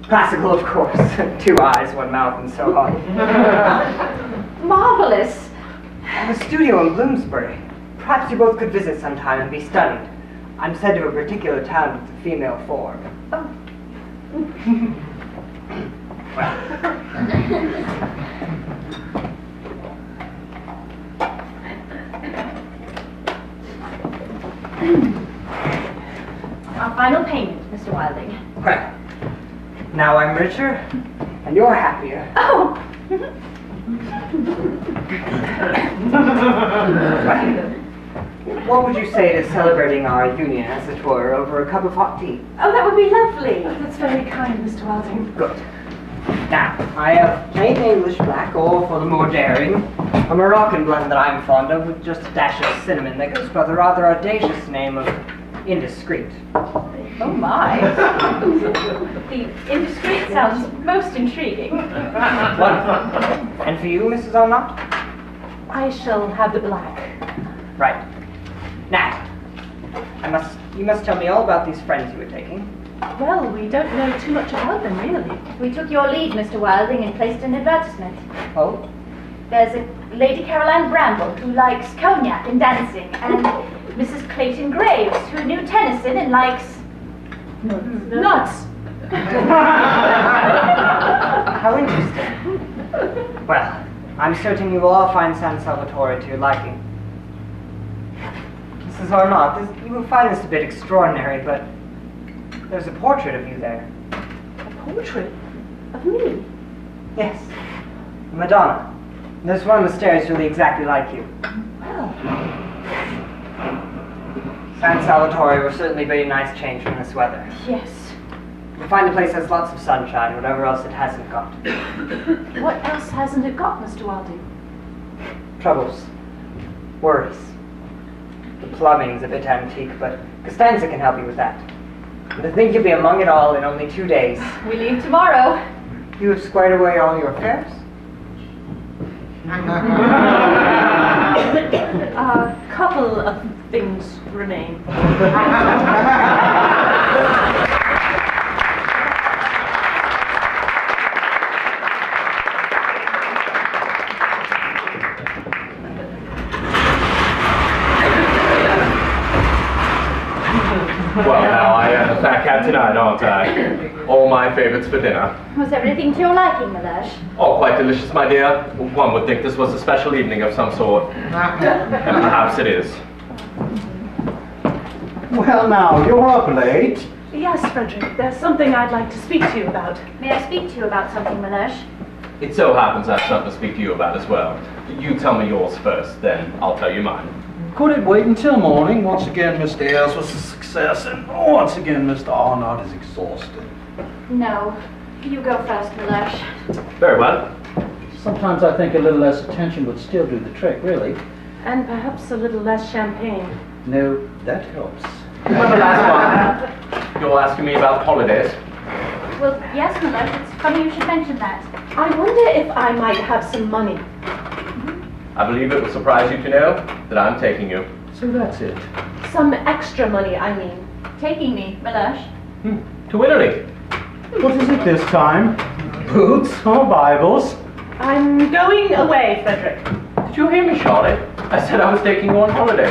Classical, of course. 2 eyes, 1 mouth, and so on. Marvelous! I have a studio in Bloomsbury. Perhaps you both could visit sometime and be stunned. I'm said to a particular talent with the female form. Oh. Our final payment, Mr. Wilding. Well, now I'm richer, and you're happier. Oh! What would you say to celebrating our union, as it were, over a cup of hot tea? Oh, that would be lovely. That's very kind, Mr. Wilding. Good. Now, I have plain English black, or for the more daring, a Moroccan blend that I'm fond of, with just a dash of cinnamon that goes by the rather audacious name of indiscreet. Oh my. The indiscreet sounds most intriguing. Wonderful. And for you, Mrs. Arnott? I shall have the black. Right. Now, you must tell me all about these friends you were taking. Well, we don't know too much about them, really. We took your lead, Mr. Wilding, and placed an advertisement. Oh? There's a Lady Caroline Bramble who likes cognac and dancing, and Mrs. Clayton Graves who knew Tennyson and likes... Nuts! How interesting. Well, I'm certain you will all find San Salvatore to your liking. Mrs. Arnott, you will find this a bit extraordinary, but there's a portrait of you there. A portrait? Of me? Yes, a Madonna. There's one on the stairs really exactly like you. Well, San Salvatore will certainly be a nice change from this weather. Yes. You'll find the place has lots of sunshine, whatever else it hasn't got. what else hasn't it got, Mr. Wilding? Troubles. Worries. The plumbing's a bit antique, but Costanza can help you with that. And to think you'll be among it all in only 2 days. We leave tomorrow. You have squared away all your affairs? A couple of things remain. Well, now I am the fat cat tonight, aren't I? All my favorites for dinner. Was everything to your liking, Melage? Oh, quite delicious, my dear. One would think this was a special evening of some sort. And perhaps it is. Well, now, you're up late. Yes, Frederick, there's something I'd like to speak to you about. May I speak to you about something, Melage? It so happens I have something to speak to you about as well. You tell me yours first, then I'll tell you mine. Could it wait until morning? Once again, Mr. Ayers was a success, and once again, Mr. Arnott is exhausted. No. You go first, Mellersh. Very well. Sometimes I think a little less attention would still do the trick, really. And perhaps a little less champagne. No, that helps. What's the last one? You're asking me about holidays? Well, yes, Mellersh. It's funny you should mention that. I wonder if I might have some money. I believe it will surprise you to know that I'm taking you. So that's it. Some extra money, I mean. Taking me, Mellersh. To Italy. What is it this time? Boots or Bibles? I'm going away, Frederick. Did you hear me, Charlotte? I said I was taking you on holiday.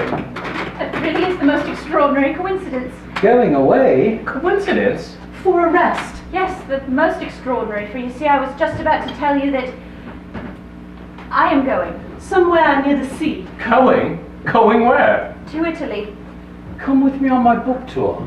It really is the most extraordinary coincidence. Going away? Coincidence? For a rest. Yes, the most extraordinary, for you see, I was just about to tell you that I am going Somewhere near the sea. Going? Going where? to Italy. Come with me on my book tour.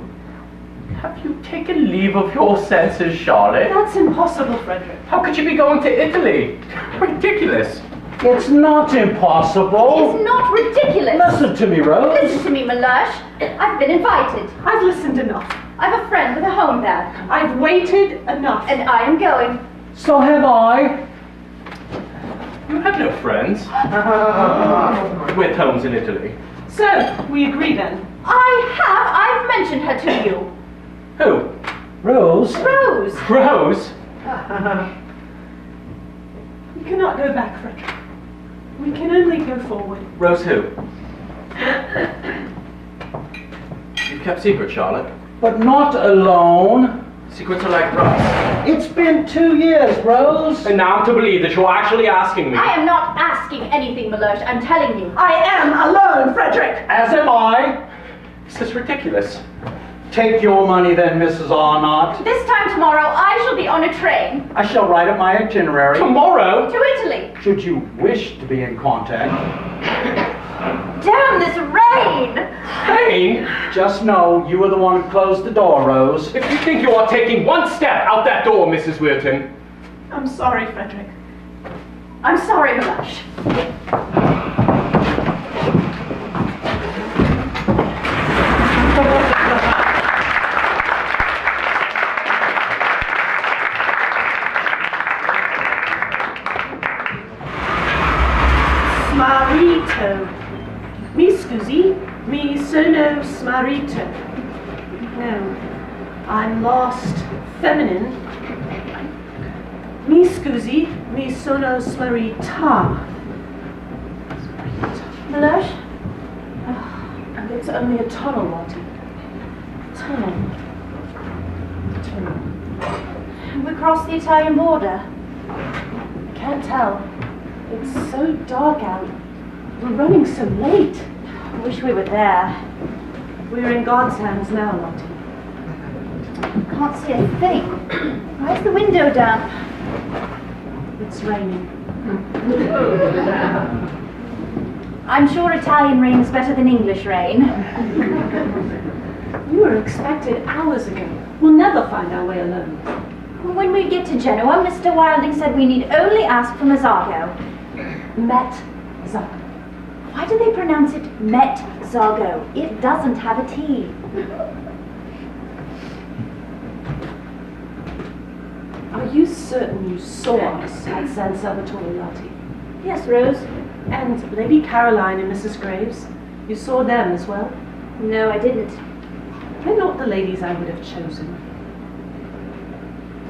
Have you taken leave of your senses, Charlotte? That's impossible, Frederick. How could you be going to Italy? Ridiculous. It's not impossible. It's not ridiculous. Listen to me, Rose. Listen to me, Mellersh. I've been invited. I've listened enough. I've a friend with a home there, I've waited enough. and I am going. So have I. You have no friends. With homes in Italy. So, we agree then. I've mentioned her to you. Who? Rose. Rose. Rose? We cannot go back, Frederick. We can only go forward. Rose who? You've kept secret, Charlotte. But not alone. Secrets are like rust. It's been 2 years, Rose. And now I'm to believe that you're actually asking me. I am not asking anything, Mellersh. I'm telling you. I am alone, Frederick! As am I. This is ridiculous. Take your money then, Mrs. Arnott. This time tomorrow, I shall be on a train I shall write up my itinerary. Tomorrow? to Italy. Should you wish to be in contact, Damn this rain! Pain? just know you were the one who closed the door, Rose. If you think you are taking one step out that door, Mrs. Wilton. I'm sorry, Frederick. I'm sorry, Mellersh. Smarito. Mi scusi, mi sono smarito. No, I'm lost. Feminine. Mi scusi, mi sono smarita. Mellersh? And it's only a tunnel, Lottie. Tunnel. Tunnel. We crossed the Italian border. I can't tell. It's so dark out. We're running so late. I wish we were there. We're in God's hands now, Lottie. Can't see a thing. Where's the window damp? It's raining. I'm sure Italian rain is better than English rain. We were expected hours ago. We'll never find our way alone. When we get to Genoa, Mr. Wilding said we need only ask for Mazzago. Met Zago. Why do they pronounce it Met-Zago? It doesn't have a T. Are you certain you saw us at San Salvatore, Lottie? Yes, Rose? And Lady Caroline and Mrs. Graves? You saw them as well? No, I didn't. They're not the ladies I would have chosen.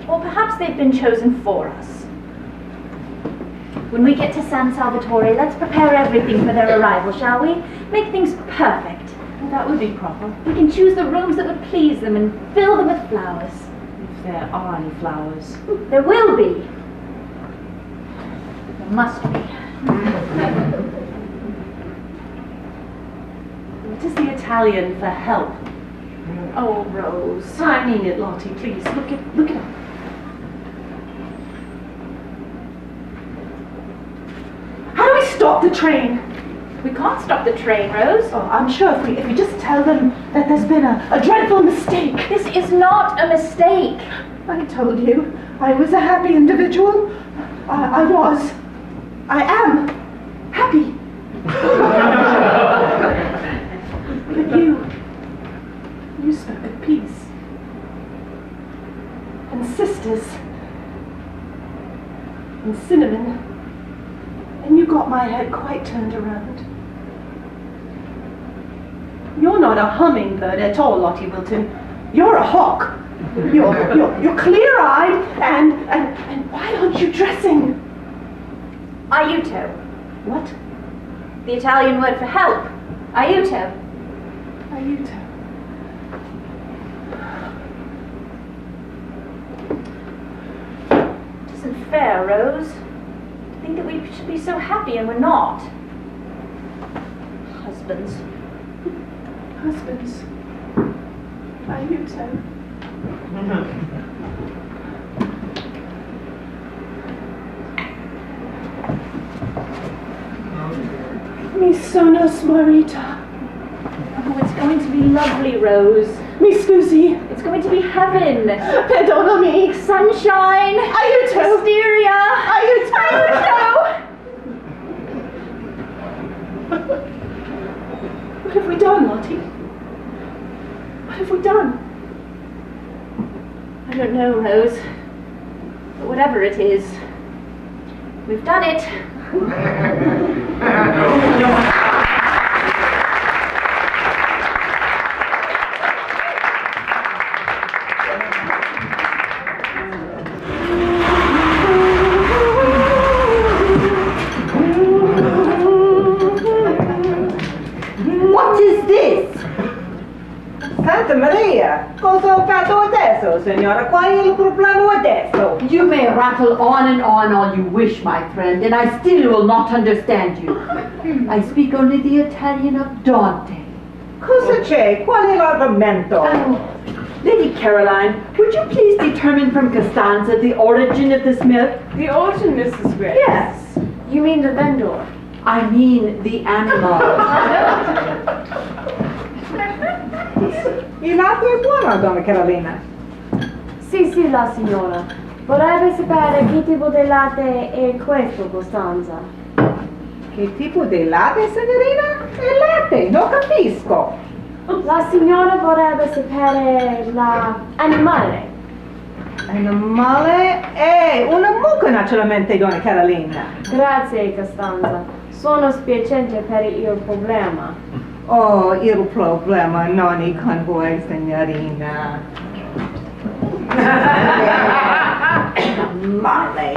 Or perhaps they've been chosen for us. When we get to San Salvatore, let's prepare everything for their arrival, shall we? Make things perfect. That would be proper, We can choose the rooms that would please them and fill them with flowers. if there are any flowers. There will be. There must be. What is the Italian for help? Oh, Rose. I mean it, Lottie, please. Look it up. How do we stop the train? We can't stop the train, Rose. Oh, I'm sure if we just tell them that there's been a dreadful mistake. This is not a mistake. I told you, I was a happy individual. I was. I am. happy. But you spoke of peace. And sisters. And cinnamon. And you got my head quite turned around. You're not a hummingbird at all, Lottie Wilton. You're a hawk. You're clear-eyed and why aren't you dressing? Aiuto. What? The Italian word for help. Aiuto. Aiuto. It isn't fair, Rose. To think that we should be so happy and we're not. Husbands. Husbands. Aiuto. Mi sono smarrita. Oh, it's going to be lovely, Rose. Mi scusi. It's going to be heaven. Perdonami. Sunshine. Aiuto. Wisteria. Aiuto. Aiuto. What have we done, Lottie? What have we done? I don't know, Rose. But whatever it is, we've done it. What is this? Santa Maria, cosa ho fatto adesso, signora? Qual è il problema adesso? You may rattle on and on all you wish, my friend, and I still will not understand you. I speak only the Italian of Dante. Cosa c'è? Qual è l'argomento? Lady Caroline, would you please determine from Costanza the origin of this milk? The origin, Mrs. Grace? Yes. You mean the vendor? I mean the animal. Il latte è buono, donna Carolina. Sì, la signora. Vorrebbe sapere che tipo di latte è questo, Costanza. Che tipo di latte, signorina? Il latte, non capisco. La signora vorrebbe sapere l'animale. Animale è una mucca, naturalmente, donna Carolina. Grazie, Costanza. Sono spiacente per il problema. Oh, il problema non è con voi, signorina. Male.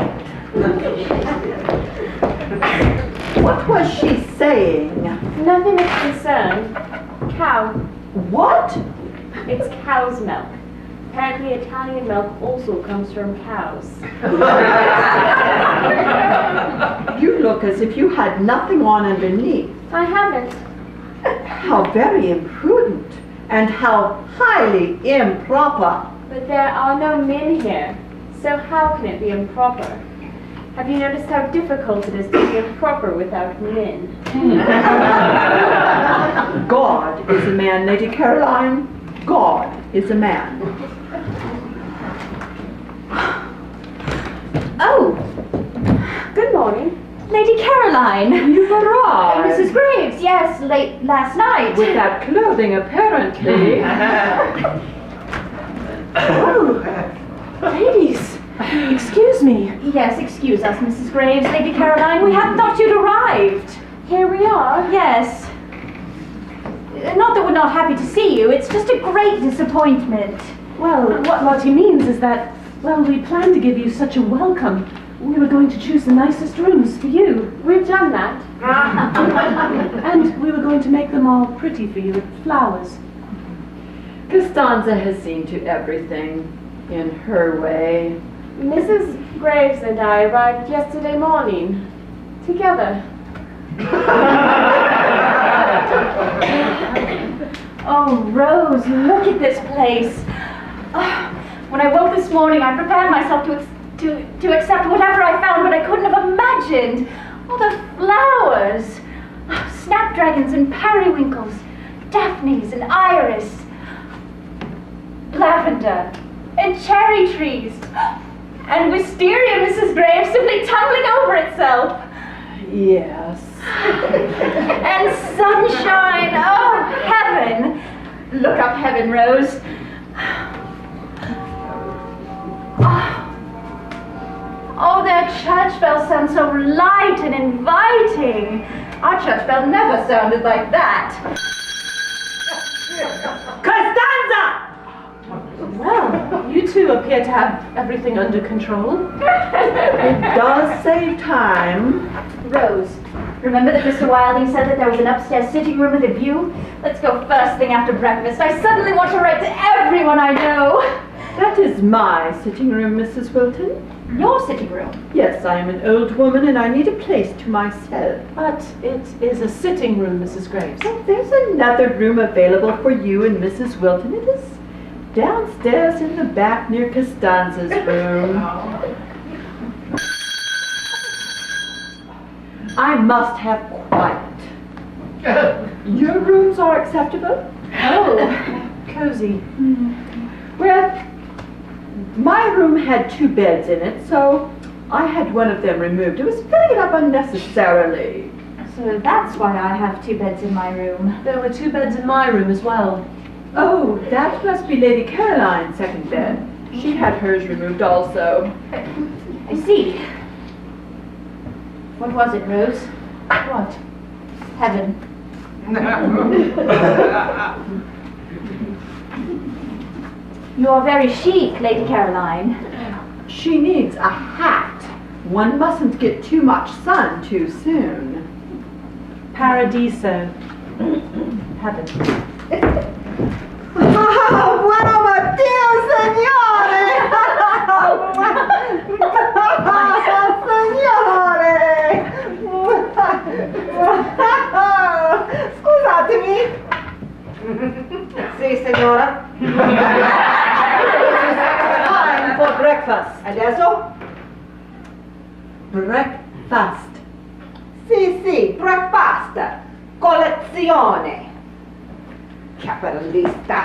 What was she saying? Nothing of concern. Cow. What? It's cow's milk. Apparently Italian milk also comes from cows. You look as if you had nothing on underneath. I haven't. How very imprudent and how highly improper. But there are no men here, so how can it be improper? Have you noticed how difficult it is to be improper without men? God is a man, Lady Caroline. God is a man. Oh, Good morning. Lady Caroline. You've arrived. Mrs. Graves, yes, late last night. With that clothing, apparently. Oh, ladies, excuse me. Yes, excuse us, Mrs. Graves. Lady Caroline, we hadn't thought you'd arrived. Here we are. Yes. Not that we're not happy to see you, it's just a great disappointment. Well, what Lottie means is that, well, we planned to give you such a welcome. We were going to choose the nicest rooms for you. We've done that. And we were going to make them all pretty for you with flowers. Costanza has seen to everything in her way. Mrs. Graves and I arrived yesterday morning. Together. Oh, Rose, look at this place. When I woke this morning, I prepared myself to accept whatever I found, but I couldn't have imagined all the flowers. Snapdragons and periwinkles, daphnes and iris, lavender and cherry trees, and wisteria, Mrs. Graves, simply tumbling over itself. Yes. And sunshine. Oh, heaven. Look up heaven, Rose. Oh, their church bells sound so light and inviting. Our church bell never sounded like that. Costanza! Well, you two appear to have everything under control. It does save time. Rose, remember that Mr. Wilding said that there was an upstairs sitting room with a view? Let's go first thing after breakfast. I suddenly want to write to everyone I know. That is my sitting room, Mrs. Wilton. Your sitting room? Yes, I am an old woman and I need a place to myself. But it is a sitting room, Mrs. Graves. Oh, there's another room available for you and Mrs. Wilton. It is downstairs in the back near Costanza's room. I must have quiet. Your rooms are acceptable? Oh, cozy. Well, my room had 2 beds in it, so I had one of them removed. It was filling it up unnecessarily. So that's why I have 2 beds in my room. There were 2 beds in my room as well. Oh, that must be Lady Caroline's second bed. She had hers removed also. I see. What was it, Rose? What? Heaven. You're very chic, Lady Caroline. She needs a hat. One mustn't get too much sun too soon. Paradiso. Heaven. Buono signore! Scusatemi. Sì, signora. Time for breakfast. Adesso? Breakfast. Sì, breakfast. Colazione. Capitalista.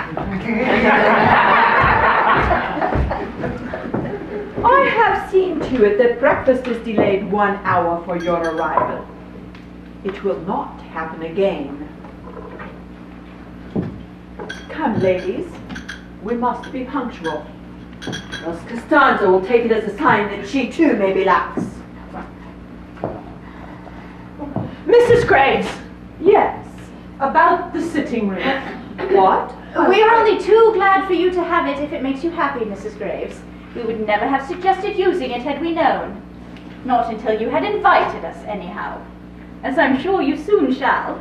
I have seen to it that breakfast is delayed 1 hour for your arrival. It will not happen again. Come, ladies. We must be punctual. Else Costanza will take it as a sign that she too may be lax. Mrs. Graves! Yes. About the sitting room. What? We're only too glad for you to have it if it makes you happy, Mrs. Graves. We would never have suggested using it had we known. Not until you had invited us, anyhow. As I'm sure you soon shall.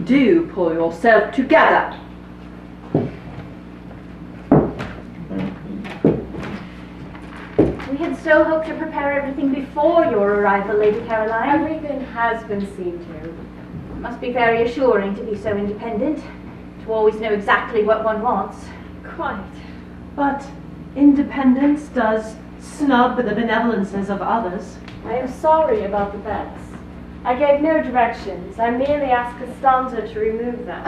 Do pull yourself together. We had so hoped to prepare everything before your arrival, Lady Caroline. Everything has been seen to. It must be very assuring to be so independent, to always know exactly what one wants. Quite. But independence does snub the benevolences of others. I am sorry about the beds. I gave no directions. I merely asked Costanza to remove them.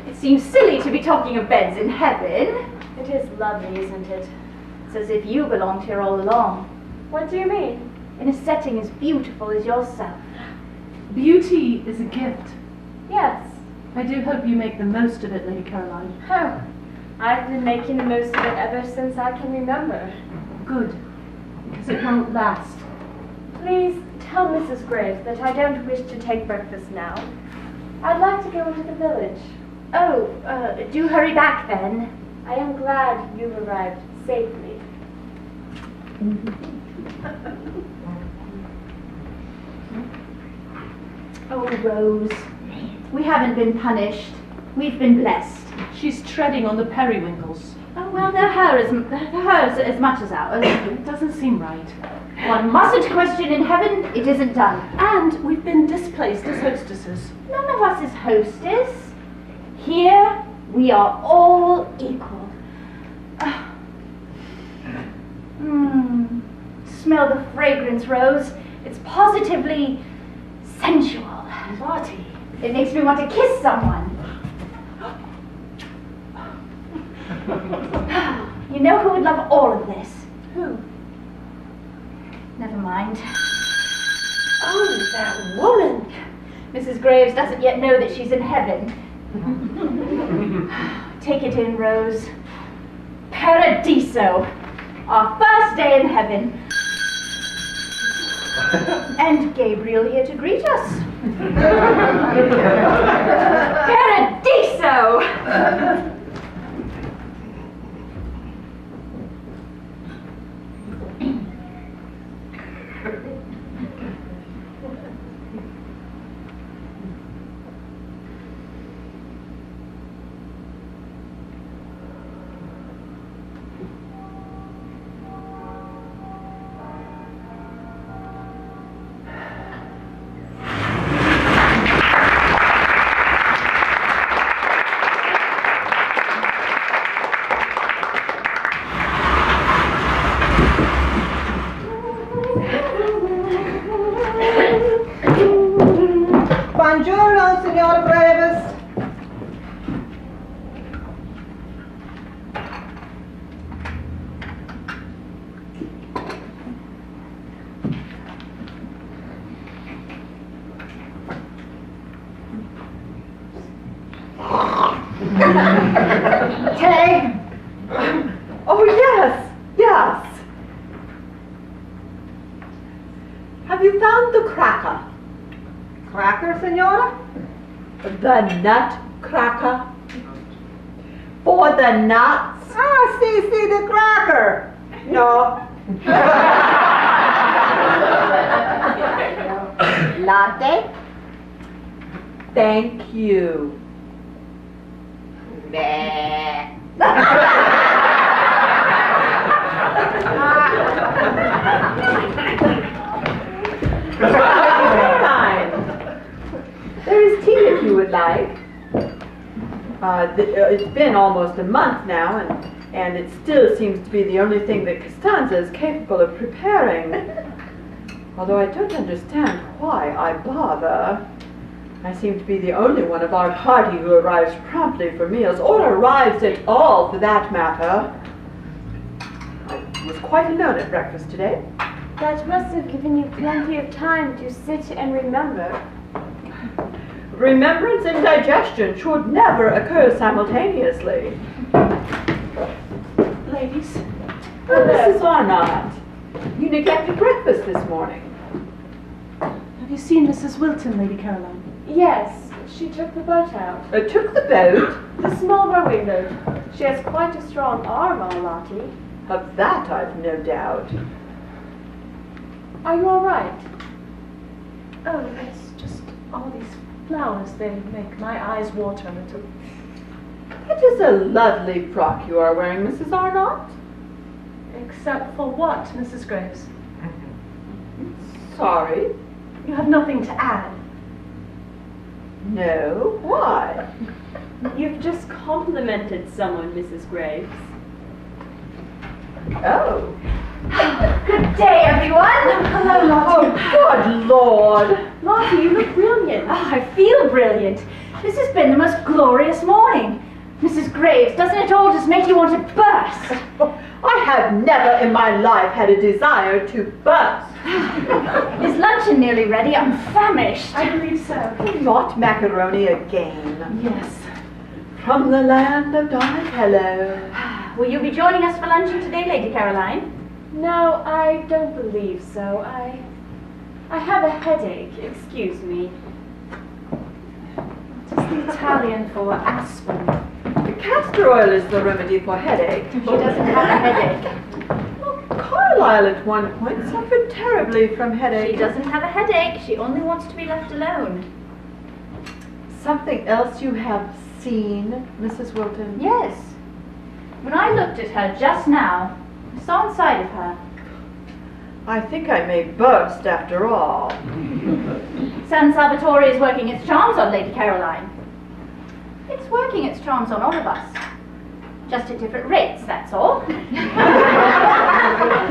It seems silly to be talking of beds in heaven. It is lovely, isn't it? It's as if you belonged here all along, What do you mean? in a setting as beautiful as yourself. Beauty is a gift. Yes. I do hope you make the most of it, Lady Caroline. Oh, I've been making the most of it ever since I can remember. Good, because it won't last. Please tell Mrs. Graves that I don't wish to take breakfast now. I'd like to go into the village. Oh, do hurry back then. I am glad you've arrived safely. Oh, Rose, we haven't been punished. We've been blessed. She's treading on the periwinkles. Oh, well, they're hers as much as ours. It doesn't seem right. One mustn't question in heaven, it isn't done. And we've been displaced as hostesses. None of us is hostess. Here, we are all equal. Smell the fragrance, Rose. It's positively sensual. Lottie. It makes me want to kiss someone. You know who would love all of this? Who? Never mind. Oh, that woman! Mrs. Graves doesn't yet know that she's in heaven. Take it in, Rose. Paradiso. Our first day in heaven. And Gabriel here to greet us. Paradiso! Buongiorno, signora Graves. Tay? Oh, yes, yes. Have you found the cracker? Cracker, signora? The nut cracker? For the nuts? Ah, see, the cracker. No. Latte? Thank you. Fine. There is tea if you would like. It's been almost a month now, and it still seems to be the only thing that Costanza is capable of preparing. Although I don't understand why I bother. I seem to be the only one of our party who arrives promptly for meals, or arrives at all for that matter. I was quite alone at breakfast today. That must have given you plenty of time to sit and remember. Remembrance and digestion should never occur simultaneously. Ladies, Oh, Mrs. Arnott, you neglected breakfast this morning. have you seen Mrs. Wilton, Lady Caroline? Yes, she took the boat out. Took the boat. The small rowing boat. She has quite a strong arm, our Lottie. Of that I've no doubt. Are you all right? Oh, it's just all these flowers. They make my eyes water a little. That is a lovely frock you are wearing, Mrs. Arnott. Except for what, Mrs. Graves? Sorry. You have nothing to add. No. Why? You've just complimented someone, Mrs. Graves. Oh. Good day, everyone. Hello, Lottie. Oh, good Lord. Lottie, you look brilliant. Oh, I feel brilliant. This has been the most glorious morning. Mrs. Graves, doesn't it all just make you want to burst? I have never in my life had a desire to burst. Is luncheon nearly ready? I'm famished. I believe so. Not macaroni again. Yes. From the land of Donatello. Will you be joining us for luncheon today, Lady Caroline? No, I don't believe so. I have a headache. Excuse me. What is the Italian for aspen? Castor oil is the remedy for headache. She doesn't have a headache. Carlyle at one point suffered terribly from She headache. doesn't have a headache. She only wants to be left alone. Something else you have seen, Mrs. Wilton? Yes. When I looked at her just now, I saw inside of her. I think I may burst after all. San Salvatore is working its charms on Lady Caroline. It's working its charms on all of us. Just at different rates, that's all.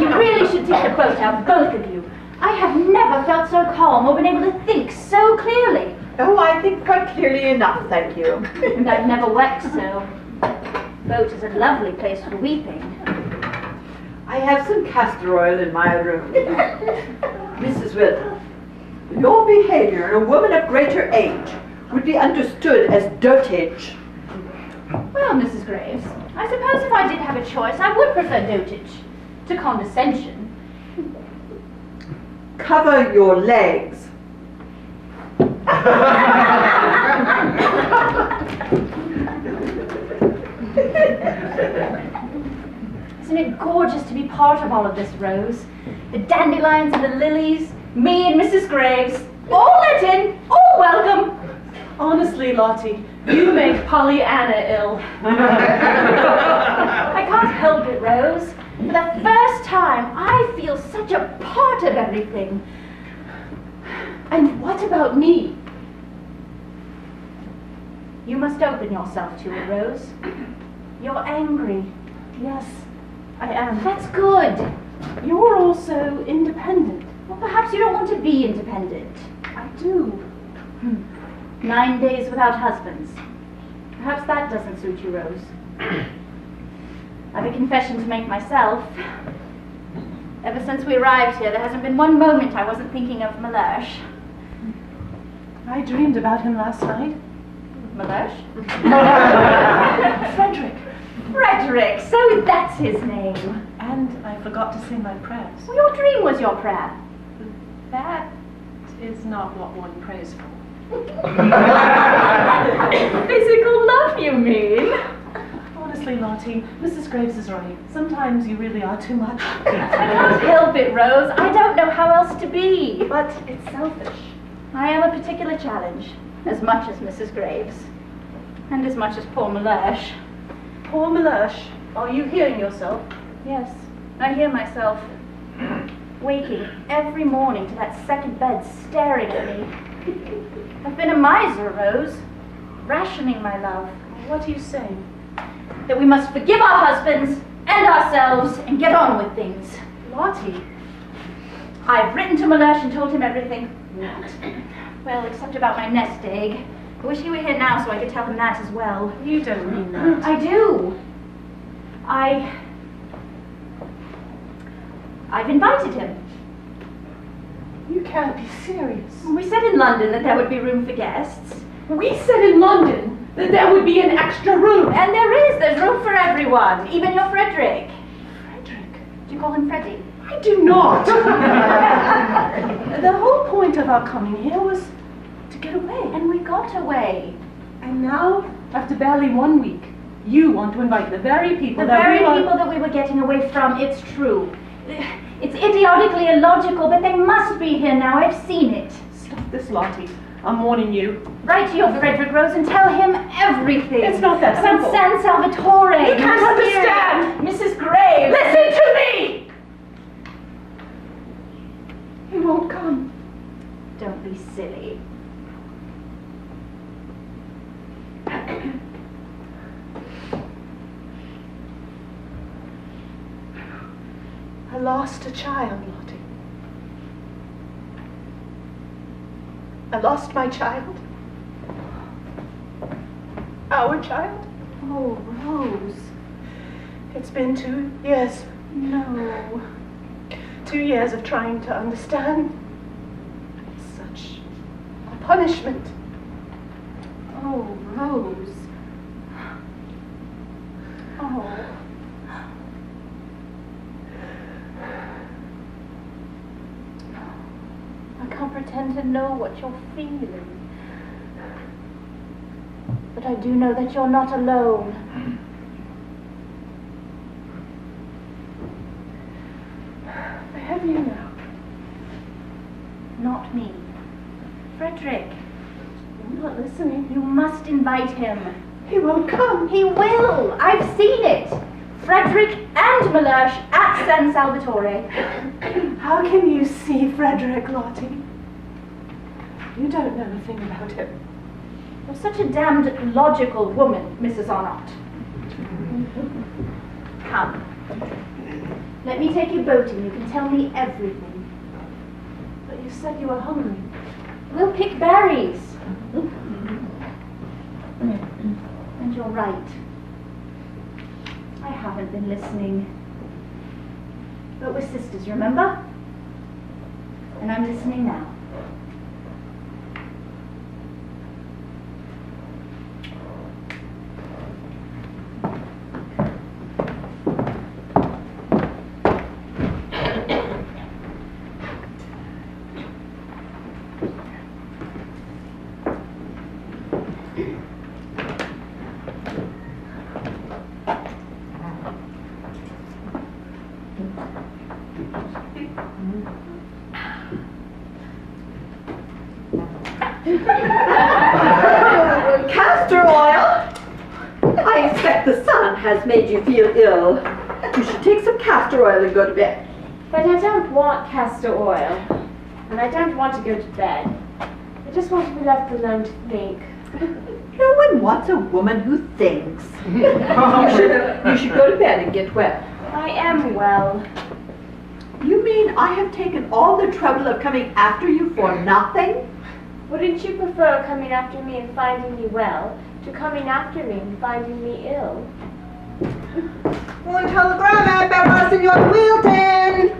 You really should take the boat out, both of you. I have never felt so calm or been able to think so clearly. Oh, I think quite clearly enough, thank you. And I've never wept so. Boat is a lovely place for weeping. I have some castor oil in my room. Mrs. Wilton, Your behavior in a woman of greater age would be understood as dotage. Well, Mrs. Graves, I suppose if I did have a choice, I would prefer dotage to condescension. Cover your legs. Isn't it gorgeous to be part of all of this, Rose? The dandelions and the lilies, me and Mrs. Graves, all let in, all welcome. Honestly, Lottie, you make Pollyanna ill. I can't help it, Rose. For the first time, I feel such a part of everything. And what about me? You must open yourself to it, Rose. You're angry. Yes, I am. That's good. You're also independent. Well, perhaps you don't want to be independent. I do. 9 days without husbands. Perhaps that doesn't suit you, Rose. I've a confession to make myself. Ever since we arrived here, there hasn't been one moment I wasn't thinking of Mellersh. I dreamed about him last night. Mellersh? Frederick. Frederick, so that's his name. And I forgot to say my prayers. Well, your dream was your prayer. That is not what one prays for. Physical love, you mean? Honestly, Lottie, Mrs. Graves is right. Sometimes you really are too much. I can't help it, Rose. I don't know how else to be. But it's selfish. I am a particular challenge, as much as Mrs. Graves, and as much as poor Mellersh. Poor Mellersh, are you hearing yourself? Yes, I hear myself waking every morning to that second bed staring at me. I've been a miser, Rose, rationing my love. What are you saying? That we must forgive our husbands and ourselves and get on with things. Lottie. I've written to Mellersh and told him everything. Well, except about my nest egg. I wish he were here now so I could tell him that as well. You don't mean that. I do. I've invited him. You can't be serious. We said in London that there would be room for guests. We said in London that there would be an extra room. And there is. There's room for everyone, even your Frederick. Frederick? Do you call him Freddie? I do not. The whole point of our coming here was to get away. And we got away. And now, after barely 1 week, you want to invite the very people The that very we want... people that we were getting away from, it's true. It's idiotically illogical, but they must be here now. I've seen it. Stop this, Lottie. I'm warning you. Write to your Frederick, Rose, and tell him everything. It's not that About simple. San Salvatore. You can't understand. Mrs. Graves. Listen to me! He won't come. Don't be silly. I lost a child, Lottie. I lost my child. Our child. Oh, Rose. It's been 2 years. No. 2 years of trying to understand. Such a punishment. Oh, Rose. Oh. I can't pretend to know what you're feeling. But I do know that you're not alone. I have you now. Not me. Frederick, I'm not listening. you must invite him. He won't come. He will! I've seen it! Frederick and Mellersh at San Salvatore. How can you see Frederick, Lottie? You don't know a thing about him. You're such a damned logical woman, Mrs. Arnott. Come. Let me take you boating. You can tell me everything. But you said you were hungry. We'll pick berries. And you're right. I haven't been listening. But we're sisters, remember? And I'm listening now. Castor oil? I expect the sun has made you feel ill. You should take some castor oil and go to bed. But I don't want castor oil. And I don't want to go to bed. I just want to be left alone to think. No one wants a woman who thinks. You should go to bed and get well. I am well. You mean I have taken all the trouble of coming after you for nothing? Wouldn't you prefer coming after me and finding me well to coming after me and finding me ill? Un telegramma per Signor Wilton!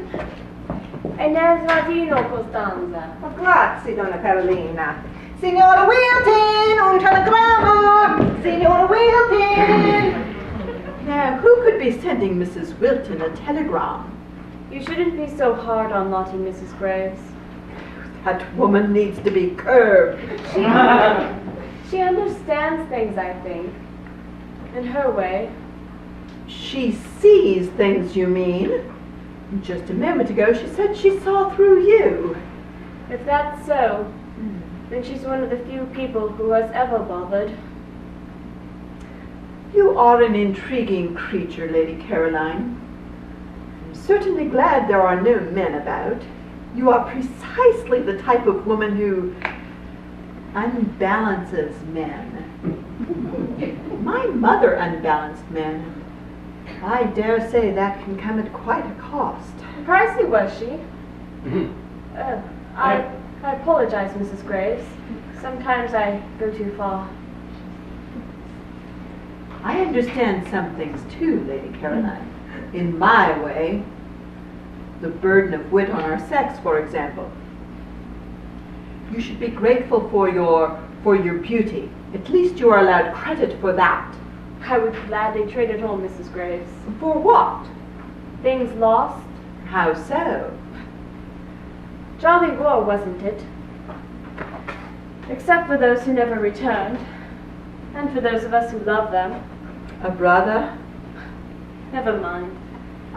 E nel radino, Costanza. Oh, grazie, Donna Carolina. Signora Wilton, un telegramma! Signora Wilton! Now, who could be sending Mrs. Wilton a telegram? You shouldn't be so hard on naughty Mrs. Graves. That woman needs to be curbed. She understands things, I think. In her way. She sees things, you mean? Just a moment ago she said she saw through you. If that's so, then she's one of the few people who has ever bothered. You are an intriguing creature, Lady Caroline. I'm certainly glad there are no men about. You are precisely the type of woman who unbalances men. My mother unbalanced men. I dare say that can come at quite a cost. Pricey was she? I apologize, Mrs. Graves. Sometimes I go too far. I understand some things too, Lady Caroline. In my way. The burden of wit on our sex, for example. You should be grateful for your beauty. At least you are allowed credit for that. I would gladly trade it all, Mrs. Graves. For what? Things lost. How so? Jolly war, wasn't it? Except for those who never returned. And for those of us who love them. A brother? Never mind.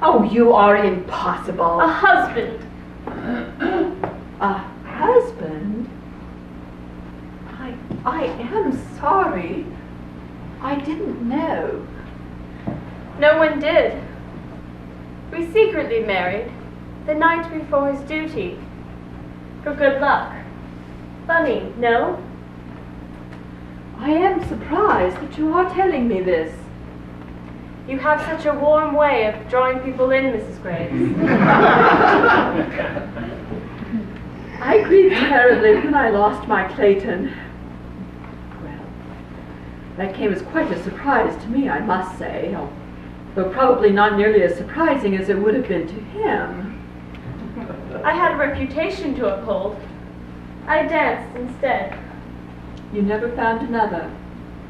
Oh, you are impossible. A husband. A husband? I am sorry. I didn't know. No one did. We secretly married the night before his duty. For good luck. Funny, no? I am surprised that you are telling me this. You have such a warm way of drawing people in, Mrs. Graves. I grieved terribly when I lost my Clayton. Well, that came as quite a surprise to me, I must say, though probably not nearly as surprising as it would have been to him. I had a reputation to uphold. I danced instead. You never found another?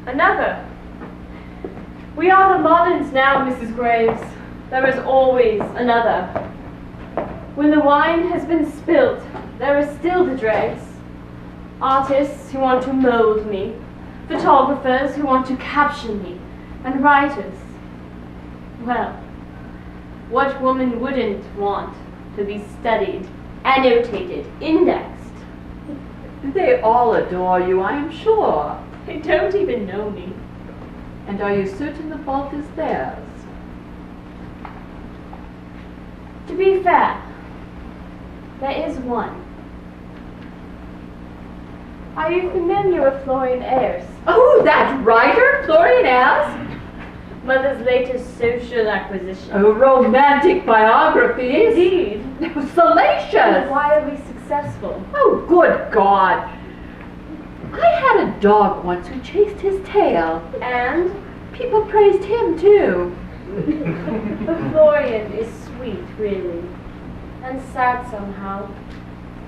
Another? We are the moderns now, Mrs. Graves. There is always another. When the wine has been spilt, there is still the dregs. Artists who want to mold me, photographers who want to capture me, and writers. Well, what woman wouldn't want to be studied, annotated, indexed? They all adore you, I am sure. They don't even know me. And are you certain the fault is theirs? To be fair, there is one. Are you familiar with Florian Ayres? Oh, that writer, Florian Ayres? Mother's latest social acquisition. Oh, romantic biographies. Indeed. Salacious. Wildly successful. Oh, good God. I had a dog once who chased his tail. And? People praised him, too. But Florian is sweet, really. And sad somehow.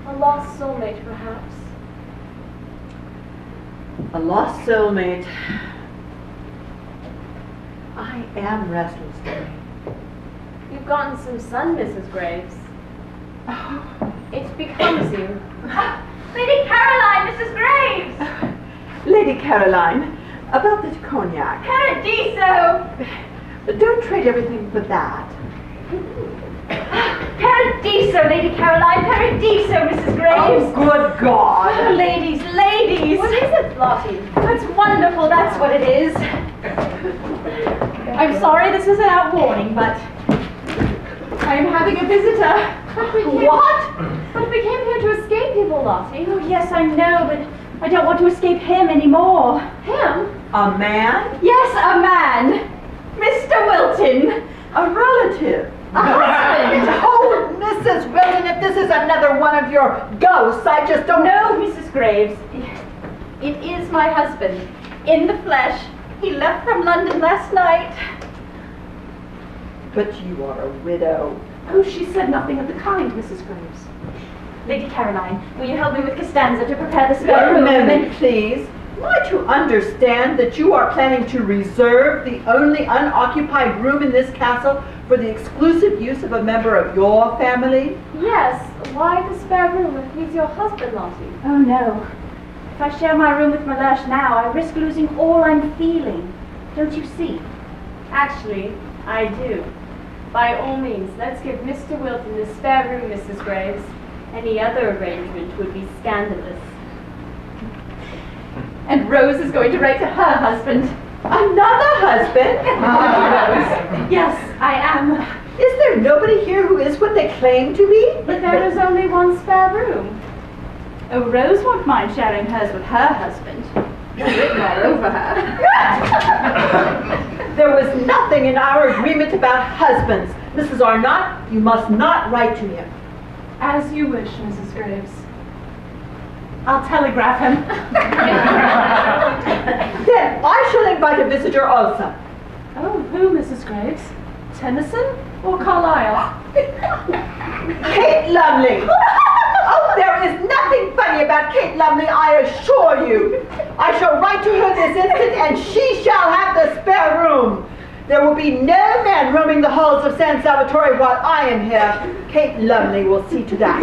A lost soulmate, perhaps. A lost soulmate. I am restless today. You've gotten some sun, Mrs. Graves. It becomes you. Lady Caroline, Mrs. Graves! Lady Caroline, about this cognac. Paradiso! Don't trade everything for that. Paradiso, Lady Caroline, Paradiso, Mrs. Graves. Oh, good God. Oh, ladies, ladies. What is it, Lottie? It's wonderful, that's what it is. I'm sorry this is without warning, but I'm having a visitor. What? But we came here to escape people, Lottie. Oh, yes, I know, but I don't want to escape him anymore. Him? A man? Yes, a man. Mr. Wilton. A relative? A husband. Oh, Mrs. Wilton, if this is another one of your ghosts, I just don't... No, Mrs. Graves. It is my husband. In the flesh. He left from London last night. But you are a widow. Oh, she said nothing of the kind, Mrs. Graves. Lady Caroline, will you help me with Costanza to prepare the spare room? One moment, please. Am I to understand that you are planning to reserve the only unoccupied room in this castle for the exclusive use of a member of your family? Yes. Why the spare room if he's your husband, Lottie? Oh no. If I share my room with Mellersh now, I risk losing all I'm feeling. Don't you see? Actually, I do. By all means, let's give Mr. Wilton the spare room, Mrs. Graves. Any other arrangement would be scandalous. And Rose is going to write to her husband. Another husband? Yes, I am. Is there nobody here who is what they claim to be? But there is only one spare room. Oh, Rose won't mind sharing hers with her husband. Written all over her. There was nothing in our agreement about husbands. Mrs. Arnott, you must not write to him. As you wish, Mrs. Graves. I'll telegraph him. Then I shall invite a visitor also. Oh, who, Mrs. Graves? Tennyson or Carlyle? Kate Lumley! Oh, there is nothing funny about Kate Lumley, I assure you. I shall write to her this instant, and she shall have the spare room. There will be no man roaming the halls of San Salvatore while I am here. Kate Lumley will see to that.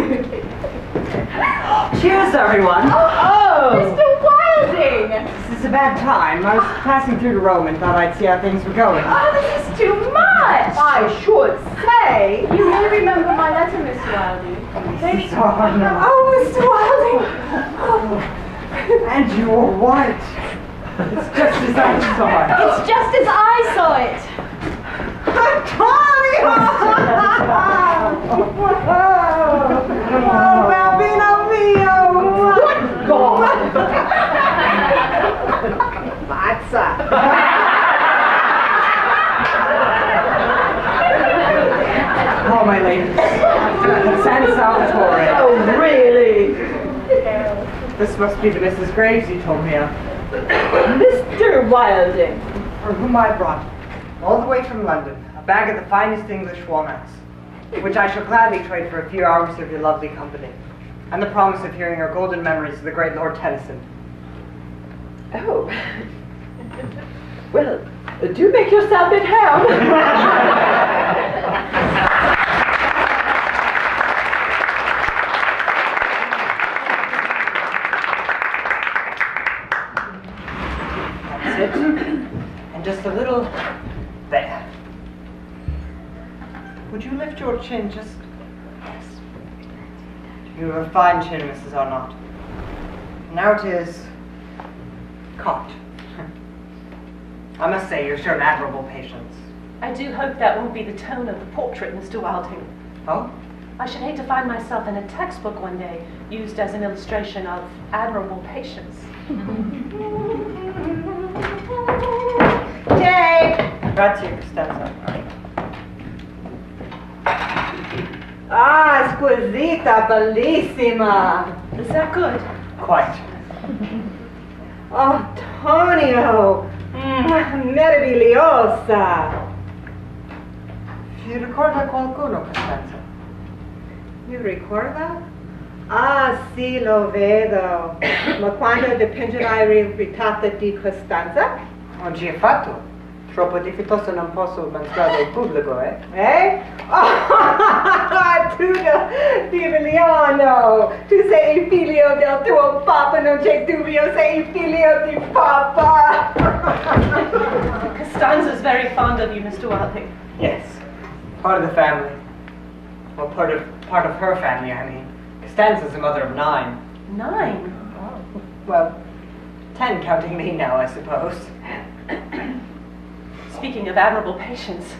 Cheers, everyone. Oh! Mr. Wilding! This is a bad time. I was passing through to Rome and thought I'd see how things were going. Oh, this is too much! I should say. You may remember my letter, Miss Wilding. It's so hard now. Oh, Mr. Wilding! And you were white. It's just as I saw it. It's just as I saw it. Oh, bambino mio! Good God! Pazza! Oh, my ladies. San Salvatore. Oh, really? This must be the Mrs. Graves you told me of. Mr. Wilding. For whom I brought, all the way from London, a bag of the finest English walnuts, which I shall gladly trade for a few hours of your lovely company, and the promise of hearing your golden memories of the great Lord Tennyson. Oh. Well, do make yourself at home. That's it. And just a little there. Would you lift your chin just... Yes. You have a fine chin, Mrs. Arnott. Now it is... cocked. I must say, you've shown admirable patience. I do hope that won't be the tone of the portrait, Mr. Wilding. Oh? I should hate to find myself in a textbook one day used as an illustration of admirable patience. Jake! Grazie, Costanza. Ah, squisita, bellissima! Is that good? Quite. Oh, Tonio! Meravigliosa! Ti ricorda qualcuno, Costanza? Mi ricorda? Ah, sì, lo vedo. Ma quando dipingerai il ritratto di Costanza? Oggi è fatto. Troppo difficoltoso, non posso mostrare al pubblico, eh? Eh? Oh, tu di Emiliano! Tu sei il figlio del tuo papà, non c'è dubbio, sei il figlio di papà! Costanza's very fond of you, Mr. Wilding. Yes. Part of the family. Well, part of her family, I mean. Costanza's a mother of 9. 9? Well, 10 counting me now, I suppose. Speaking of admirable patience.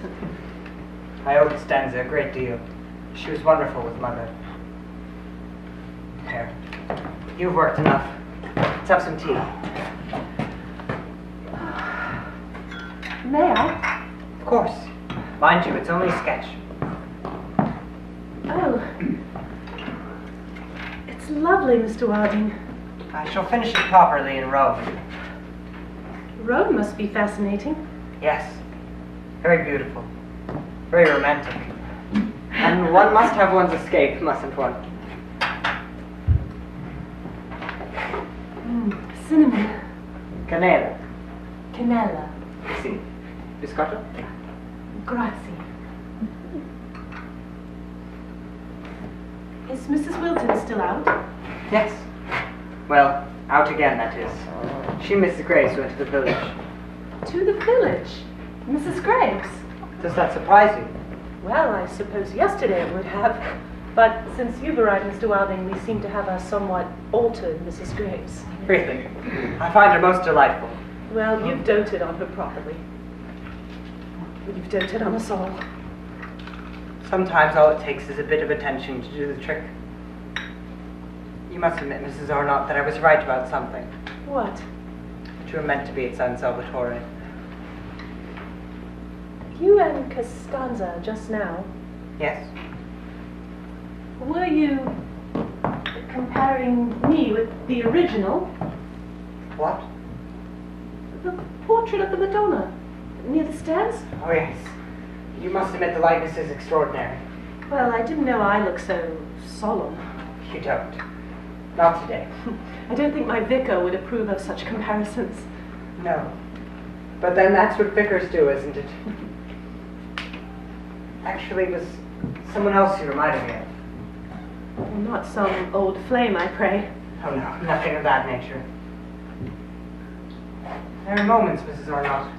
I owe Costanza a great deal. She was wonderful with Mother. There. You've worked enough. Let's have some tea. May I? Of course. Mind you, it's only a sketch. Oh. It's lovely, Mr. Wilding. I shall finish it properly in Rome. Rome must be fascinating. Yes. Very beautiful. Very romantic. And one must have one's escape, mustn't one? Cinnamon. Canela. Cannella. Sì. Biscotto? Grazie. Is Mrs. Wilton still out? Yes. Well, out again, that is. She and Mrs. Graves went to the village. To the village? Mrs. Graves? Does that surprise you? Well, I suppose yesterday it would have. But since you've arrived, Mr. Wilding, we seem to have a somewhat altered Mrs. Graves. Really? I find her most delightful. Well, you've doted on her properly. You've doted on us all. Sometimes all it takes is a bit of attention to do the trick. You must admit, Mrs. Arnott, that I was right about something. What? That you were meant to be at San Salvatore. You and Costanza just now, Yes? were you comparing me with the original? What? The portrait of the Madonna near the stairs? Oh, yes. You must admit the likeness is extraordinary. Well, I didn't know I looked so solemn. You don't. Not today. I don't think my vicar would approve of such comparisons. No. But then that's what vicars do, isn't it? Actually, it was someone else you reminded me of. Well, not some old flame, I pray. Oh, no. Nothing of that nature. There are moments, Mrs. Arnott,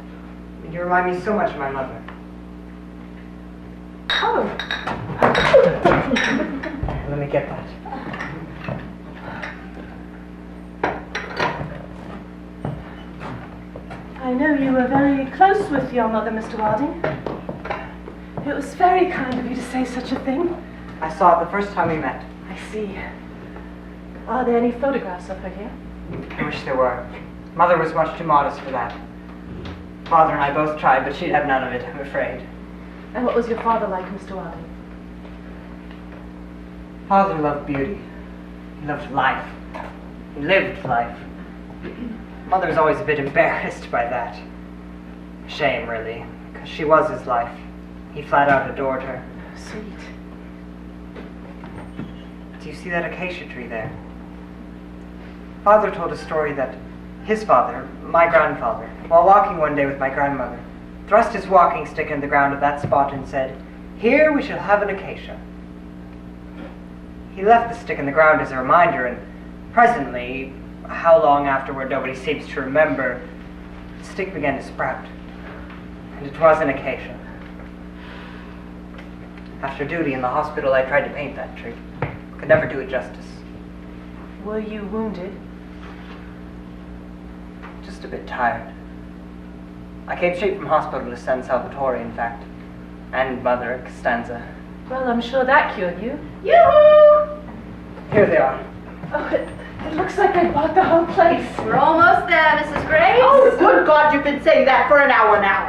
when you remind me so much of my mother. Oh. Let me get that. I know you were very close with your mother, Mr. Wilding. It was very kind of you to say such a thing. I saw it the first time we met. I see. Are there any photographs of her here? I wish there were. Mother was much too modest for that. Father and I both tried, but she'd have none of it, I'm afraid. And what was your father like, Mr. Wilding? Father loved beauty. He loved life. He lived life. Mother was always a bit embarrassed by that. Shame, really, because she was his life. He flat out adored her. Sweet. Do you see that acacia tree there? Father told a story that his father, my grandfather, while walking one day with my grandmother, thrust his walking stick in the ground at that spot and said, "Here we shall have an acacia." He left the stick in the ground as a reminder, and presently, how long afterward nobody seems to remember, the stick began to sprout, and it was an acacia. After duty in the hospital, I tried to paint that tree. Could never do it justice. Were you wounded? Just a bit tired. I came straight from hospital to San Salvatore, in fact. And Mother at Costanza. Well, I'm sure that cured you. Yoo-hoo! Here they are. Oh, it looks like they bought the whole place. We're almost there, Mrs. Graves. Oh, good God, you've been saying that for an hour now.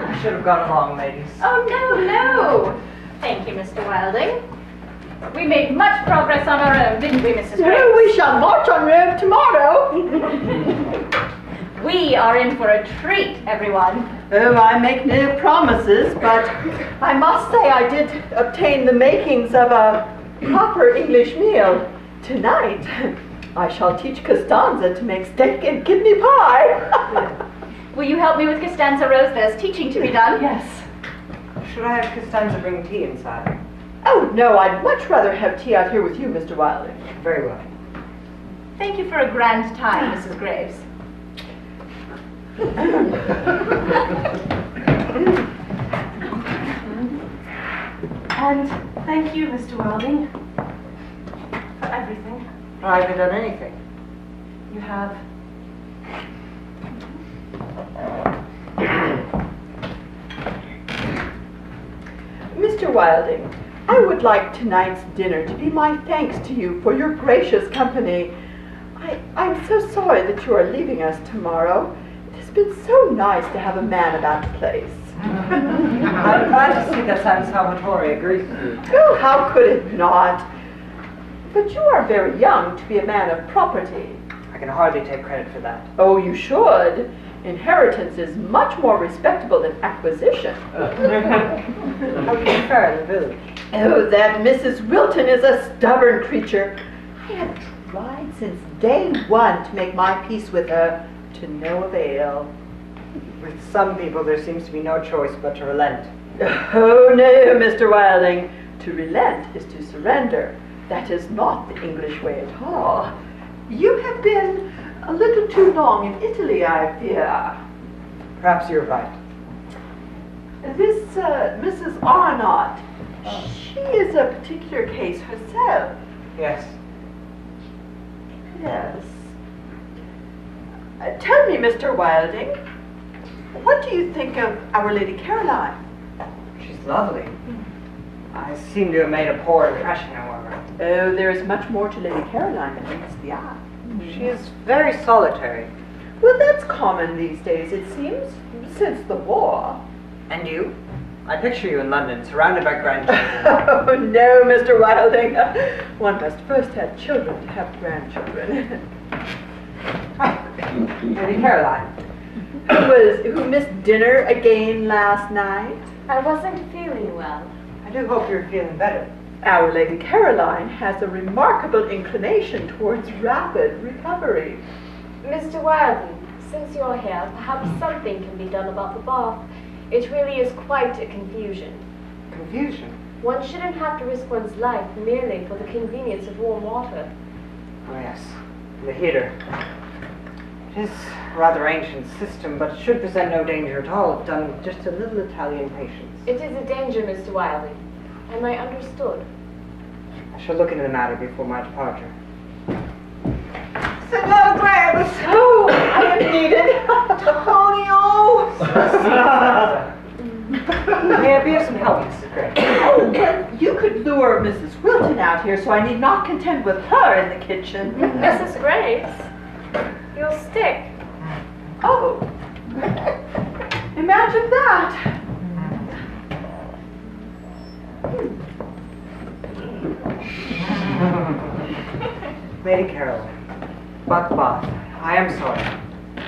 I should have gone along, ladies. Oh, no. Thank you, Mr. Wilding. We made much progress on our own, didn't we, Mrs. Graves? Oh, we shall march on Rome tomorrow. We are in for a treat, everyone. Oh, I make no promises, but I must say I did obtain the makings of a proper English meal. Tonight, I shall teach Costanza to make steak and kidney pie. Will you help me with Costanza Rose? There's teaching to be done. Yes. Should I have Costanza bring tea inside? Oh, no, I'd much rather have tea out here with you, Mr. Wilder. Very well. Thank you for a grand time, Mrs. Graves. And thank you, Mr. Welding, for everything. I haven't done anything. You have. Mr. Wilding, I would like tonight's dinner to be my thanks to you for your gracious company. I'm so sorry that you are leaving us tomorrow. It has been so nice to have a man about the place. I'm glad to see that San Salvatore agrees with you. Oh, how could it not? But you are very young to be a man of property. I can hardly take credit for that. Oh, you should. Inheritance is much more respectable than acquisition. How can you fare in the village? Oh, that Mrs. Wilton is a stubborn creature. I have tried since day one to make my peace with her, to no avail. With some people, there seems to be no choice but to relent. Oh, no, Mr. Wilding. To relent is to surrender. That is not the English way at all. You have been a little too long in Italy, I fear. Perhaps you're right. This Mrs. Arnott, she is a particular case herself. Yes. Yes. Tell me, Mr. Wilding, what do you think of Our Lady Caroline? She's lovely. I seem to have made a poor impression, however. Oh, there is much more to Lady Caroline than meets the eye. She is very solitary. Well, that's common these days, it seems, since the war. And you? I picture you in London, surrounded by grandchildren. Oh, no, Mr. Wilding. One must first have children to have grandchildren. Lady Caroline. Who missed dinner again last night? I wasn't feeling well. I do hope you're feeling better. Our Lady Caroline has a remarkable inclination towards rapid recovery. Mr. Wilding, since you're here, perhaps something can be done about the bath. It really is quite a confusion. Confusion? One shouldn't have to risk one's life merely for the convenience of warm water. Oh yes, the heater. It is a rather ancient system, but should present no danger at all if done with just a little Italian patience. It is a danger, Mr. Wilding. Am I understood? I shall look into the matter before my departure. Senor Graves! Oh, I am needed. May I be of some help, Mrs. Gray? Oh, well, you could lure Mrs. Wilton out here, so I need not contend with her in the kitchen. Mrs. Graves, you'll stick. Oh, imagine that. Lady Caroline, about the bath. I am sorry.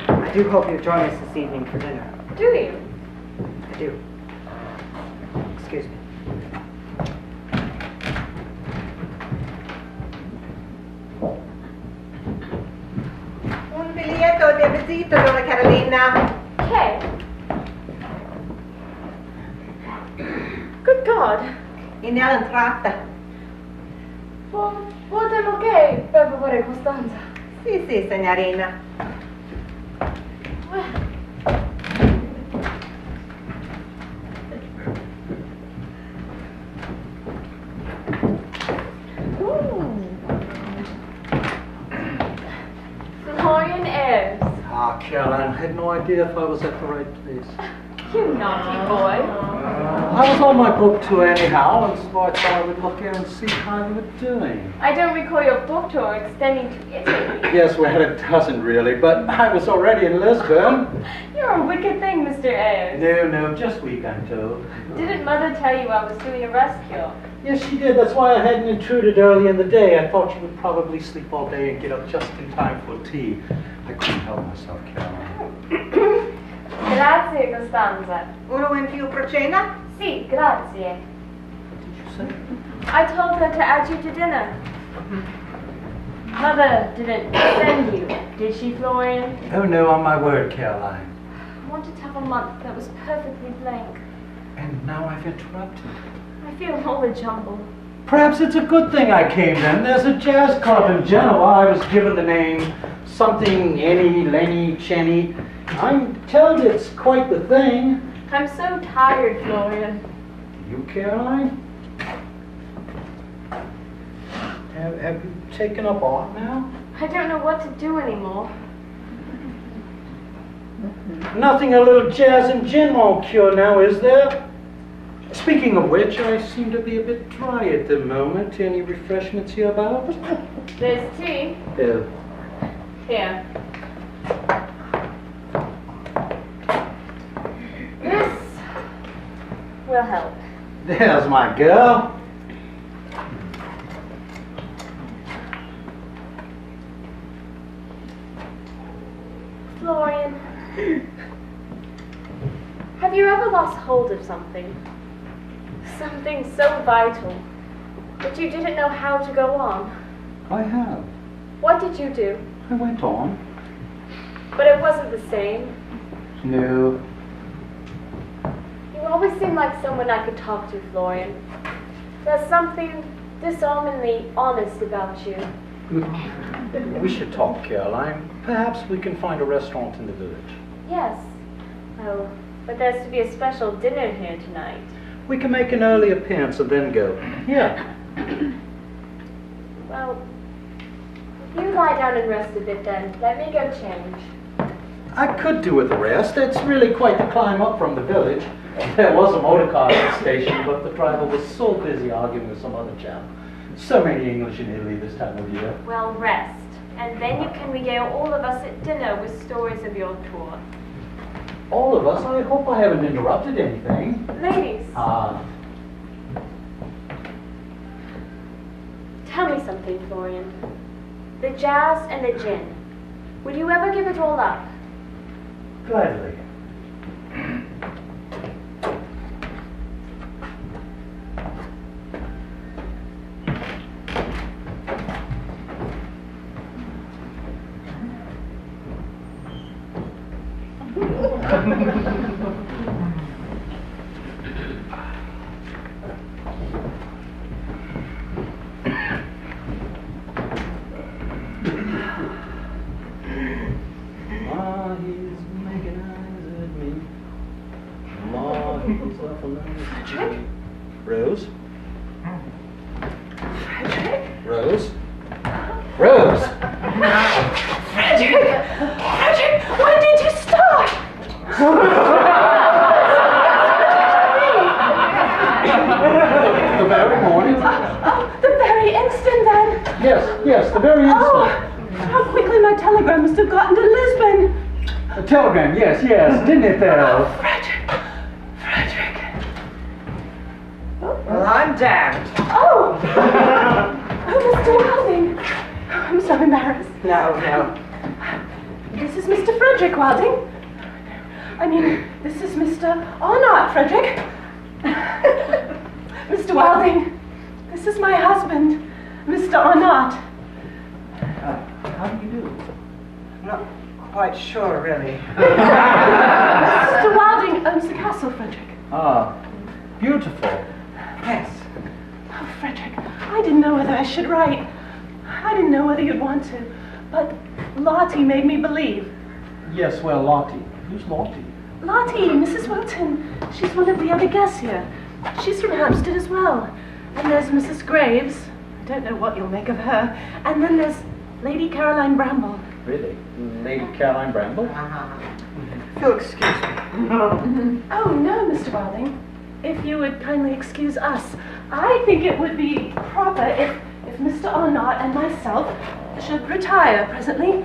I do hope you'll join us this evening for dinner. Do you? I do. Excuse me. Un biglietto di visita, donna Carolina. Okay. Good God. In entrata. Volete ok per favore, Costanza? Sì, sì, signorina. Florian Ayres. Ah, Caroline, I had no idea if I was at the right place. You naughty boy. I was on my book tour anyhow, and so I thought I would look in and see how you were doing. I don't recall your book tour extending to Italy. Yes, we had a dozen really, but I was already in Lisbon. You're a wicked thing, Mr. Ayres. No, just weekend too. Didn't Mother tell you I was doing a rescue? Yes, she did. That's why I hadn't intruded early in the day. I thought you would probably sleep all day and get up just in time for tea. I couldn't help myself, Caroline. Grazie, Costanza. Uno in più per cena? Sì, grazie. What did you say? I told her to add you to dinner. Mother didn't send you, did she, Florian? Oh no, on my word, Caroline. I wanted to have a month that was perfectly blank. And now I've interrupted. I feel all a jumble. Perhaps it's a good thing I came then. There's a jazz club in Genoa. I was given the name something Annie, Lenny, Chenny. I'm told it's quite the thing. I'm so tired, Florian. You, Caroline? have you taken up art now? I don't know what to do anymore. Nothing a little jazz and gin won't cure now, is there? Speaking of which, I seem to be a bit dry at the moment. Any refreshments here about? There's tea. Yeah. Here. This will help. There's my girl. Florian, have you ever lost hold of something? Something so vital that you didn't know how to go on? I have. What did you do? I went on. But it wasn't the same. No. You always seem like someone I could talk to, Florian. There's something disarmingly honest about you. We should talk, Caroline. Perhaps we can find a restaurant in the village. Yes. Oh, but there's to be a special dinner here tonight. We can make an early appearance and then go. Yeah. Well, if you lie down and rest a bit then, let me go change. I could do with the rest. It's really quite the climb up from the village. There was a motor car at the station, but the driver was so busy arguing with some other chap. So many English in Italy this time of year. Well, rest. And then you can regale all of us at dinner with stories of your tour. All of us? I hope I haven't interrupted anything. Ladies, tell me something, Florian. The jazz and the gin. Would you ever give it all up? Gladly. Rose? Frederick? Rose? Rose! Frederick! Frederick, when did you start? The very morning? Oh, the very instant then. Yes, the very instant. Oh, how quickly my telegram must have gotten to Lisbon. A telegram, yes, didn't it though? Frederick. Well, I'm damned. Oh! Oh, Mr. Wilding. I'm so embarrassed. No. This is Mr. Frederick Wilding. I mean, this is Mr. Arnott Frederick. Mr. Wilding, this is my husband, Mr. Arnott. How do you do? Not quite sure, really. Mr. Wilding owns the castle, Frederick. Ah, beautiful. Yes. Oh, Frederick, I didn't know whether I should write. I didn't know whether you'd want to. But Lottie made me believe. Yes, well, Lottie. Who's Lottie? Lottie, Mrs. Wilton. She's one of the other guests here. She's from Hampstead as well. And there's Mrs. Graves. I don't know what you'll make of her. And then there's Lady Caroline Bramble. Really? Lady Caroline Bramble? If you'll excuse me. Oh, no, Mr. Wilding. If you would kindly excuse us, I think it would be proper if Mr. Arnott and myself should retire presently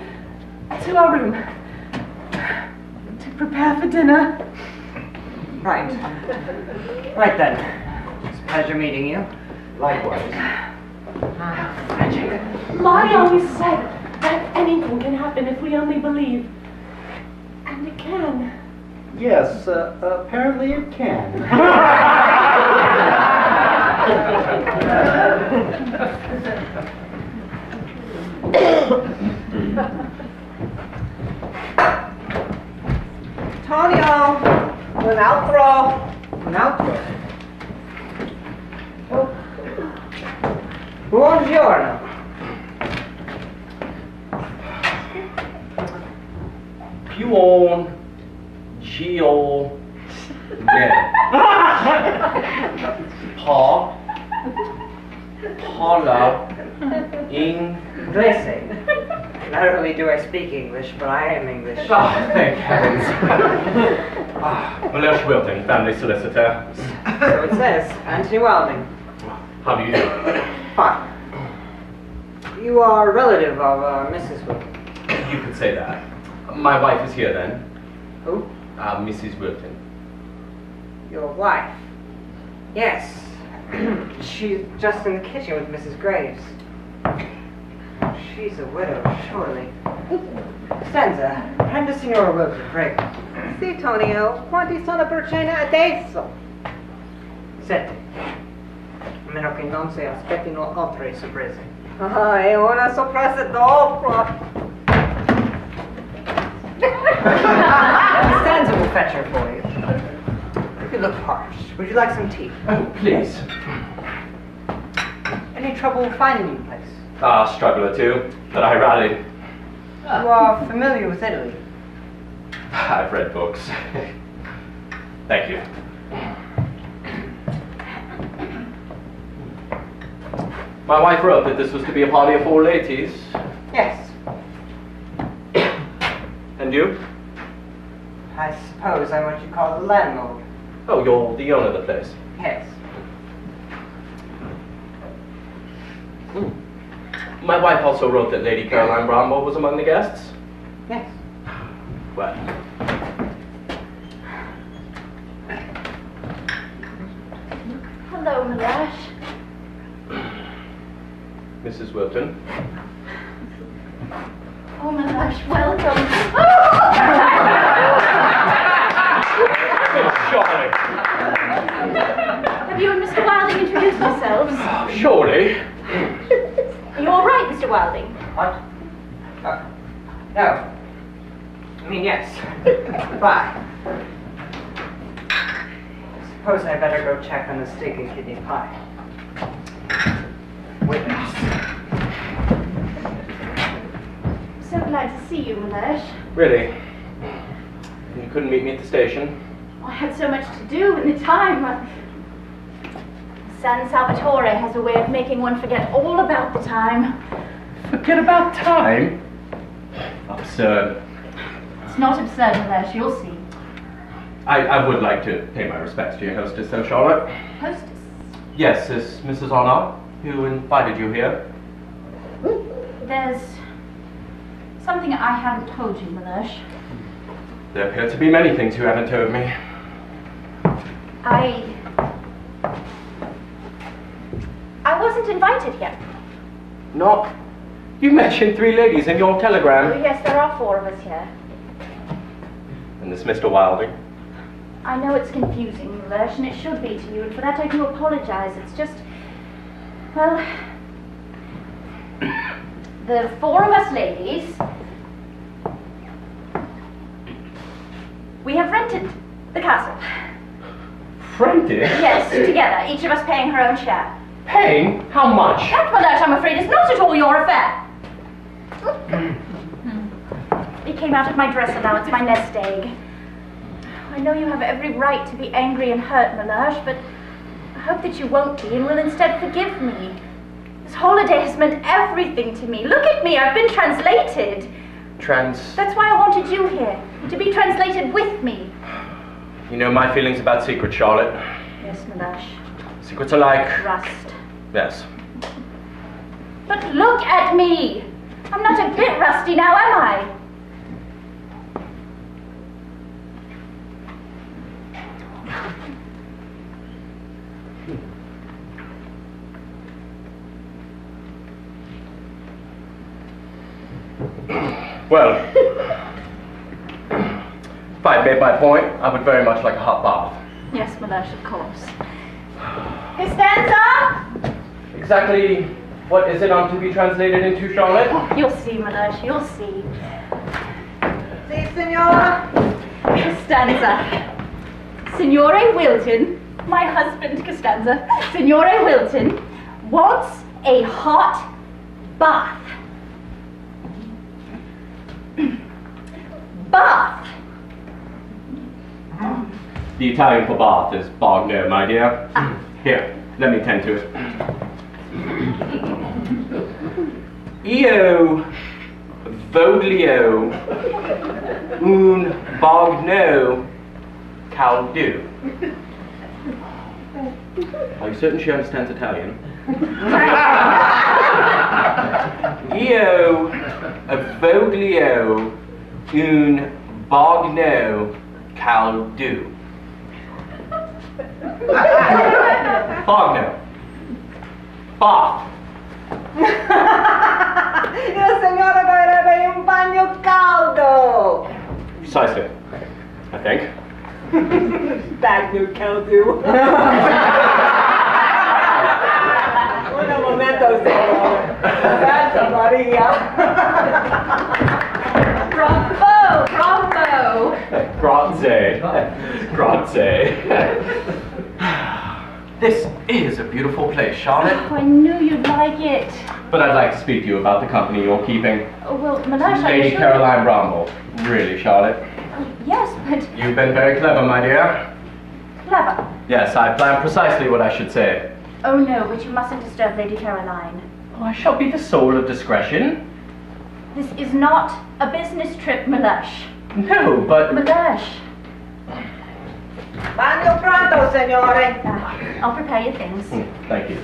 to our room to prepare for dinner. Right. Right then. It's a pleasure meeting you. Likewise. Frederick, Lottie always said that anything can happen if we only believe. And it can. Yes, apparently it can. Tonio, un altro. Buongiorno. Gio, Ned. Pa. Hola. Inglese. Not only do I speak English, but I am English. Oh, thank heavens. Mellersh Wilton, family solicitor. So it says, Anthony Wilding. How do you do? Fine. You are a relative of Mrs. Wilton. You could say that. My wife is here then. Who? Mrs. Wilton. Your wife. Yes. She's just in the kitchen with Mrs. Graves. She's a widow, surely. Stanza, prende signora Wilton, prego. Sì, Tonio, quanti sono per cena adesso? 7. A meno che non si aspettino altre sorprese. Ah, è una sorpresa dopo. Stanza will fetch her for you. You look parched. Would you like some tea? Oh, please. Any trouble finding your place? Struggle or two, but I rallied. You are familiar with Italy. I've read books. Thank you. My wife wrote that this was to be a party of 4 ladies. Yes. And you? I suppose I'm what you call the landlord. Oh, you're the owner of the place. Yes. My wife also wrote that Lady Caroline Bramwell was among the guests. Yes. Well. Hello, Mellersh. Mrs. Wilton. Oh, Mellersh, welcome. Surely. Have you and Mr. Wilding introduced yourselves? Surely. Are you all right, Mr. Wilding? What? No. I mean, yes. Bye. Suppose I better go check on the steak and kidney pie. Witness. So glad to see you, Mellersh. Really? You couldn't meet me at the station? I had so much to do in the time. San Salvatore has a way of making one forget all about the time. Forget about time? Absurd. It's not absurd, Mellersh, you'll see. I would like to pay my respects to your hostess, though, Charlotte. Hostess? Yes, is Mrs. Arnott, who invited you here. There's something I haven't told you, Mellersh. There appear to be many things you haven't told me. I wasn't invited here. Not? You mentioned 3 ladies in your Oh, telegram. yes, there are 4 of us here. And this Mr. Wilding. I know it's confusing, Mellersh, and it should be to you, and for that I do apologize. It's just, well, the 4 of us ladies, we have rented the castle. Rented? Yes, together, each of us paying her own share. Paying? How much? That, Mellersh, I'm afraid, is not at all your affair. It came out of my dress allowance, my nest egg. I know you have every right to be angry and hurt, Mellersh, but I hope that you won't be and will instead forgive me. This holiday has meant everything to me. Look at me, I've been translated. That's why I wanted you here, to be translated with me. You know my feelings about secrets, Charlotte. Yes, Mellersh. Secrets are like... Rust. Yes. But look at me! I'm not a bit rusty now, am I? Well, if I made my point, I would very much like a hot bath. Yes, Mellersh, of course. Costanza! Exactly what is it I'm to be translated into, Charlotte? You'll see, Mellersh, you'll see. Sì, signora. Costanza. Signore Wilton, my husband Costanza, Signore Wilton wants a hot bath. Bath. The Italian for bath is Bagno, my dear. Here, let me tend to it. Io voglio un bagno caldo. Are you certain she understands Italian? Io voglio un bagno caldo. Bagno. Bath. Il signore vorrebbe un bagno caldo. Precisely, I think. Bagno caldo. Un momento, signore. Santa Maria. Bravo! Bravo! Grazie. Grazie. This is a beautiful place, Charlotte. Oh, I knew you'd like it. But I'd like to speak to you about the company you're keeping. Oh, well, Malash, I Lady assure Caroline Bramble. Really, Charlotte. you. Yes, but You've been very clever, my dear. clever. Yes, I planned precisely what I should say. Oh no, but you mustn't disturb Lady Caroline. Oh, I shall be the soul of discretion. This is not a business trip, Malash. No, but... Malash. Bagno pronto, signore. I'll prepare your things. Thank you.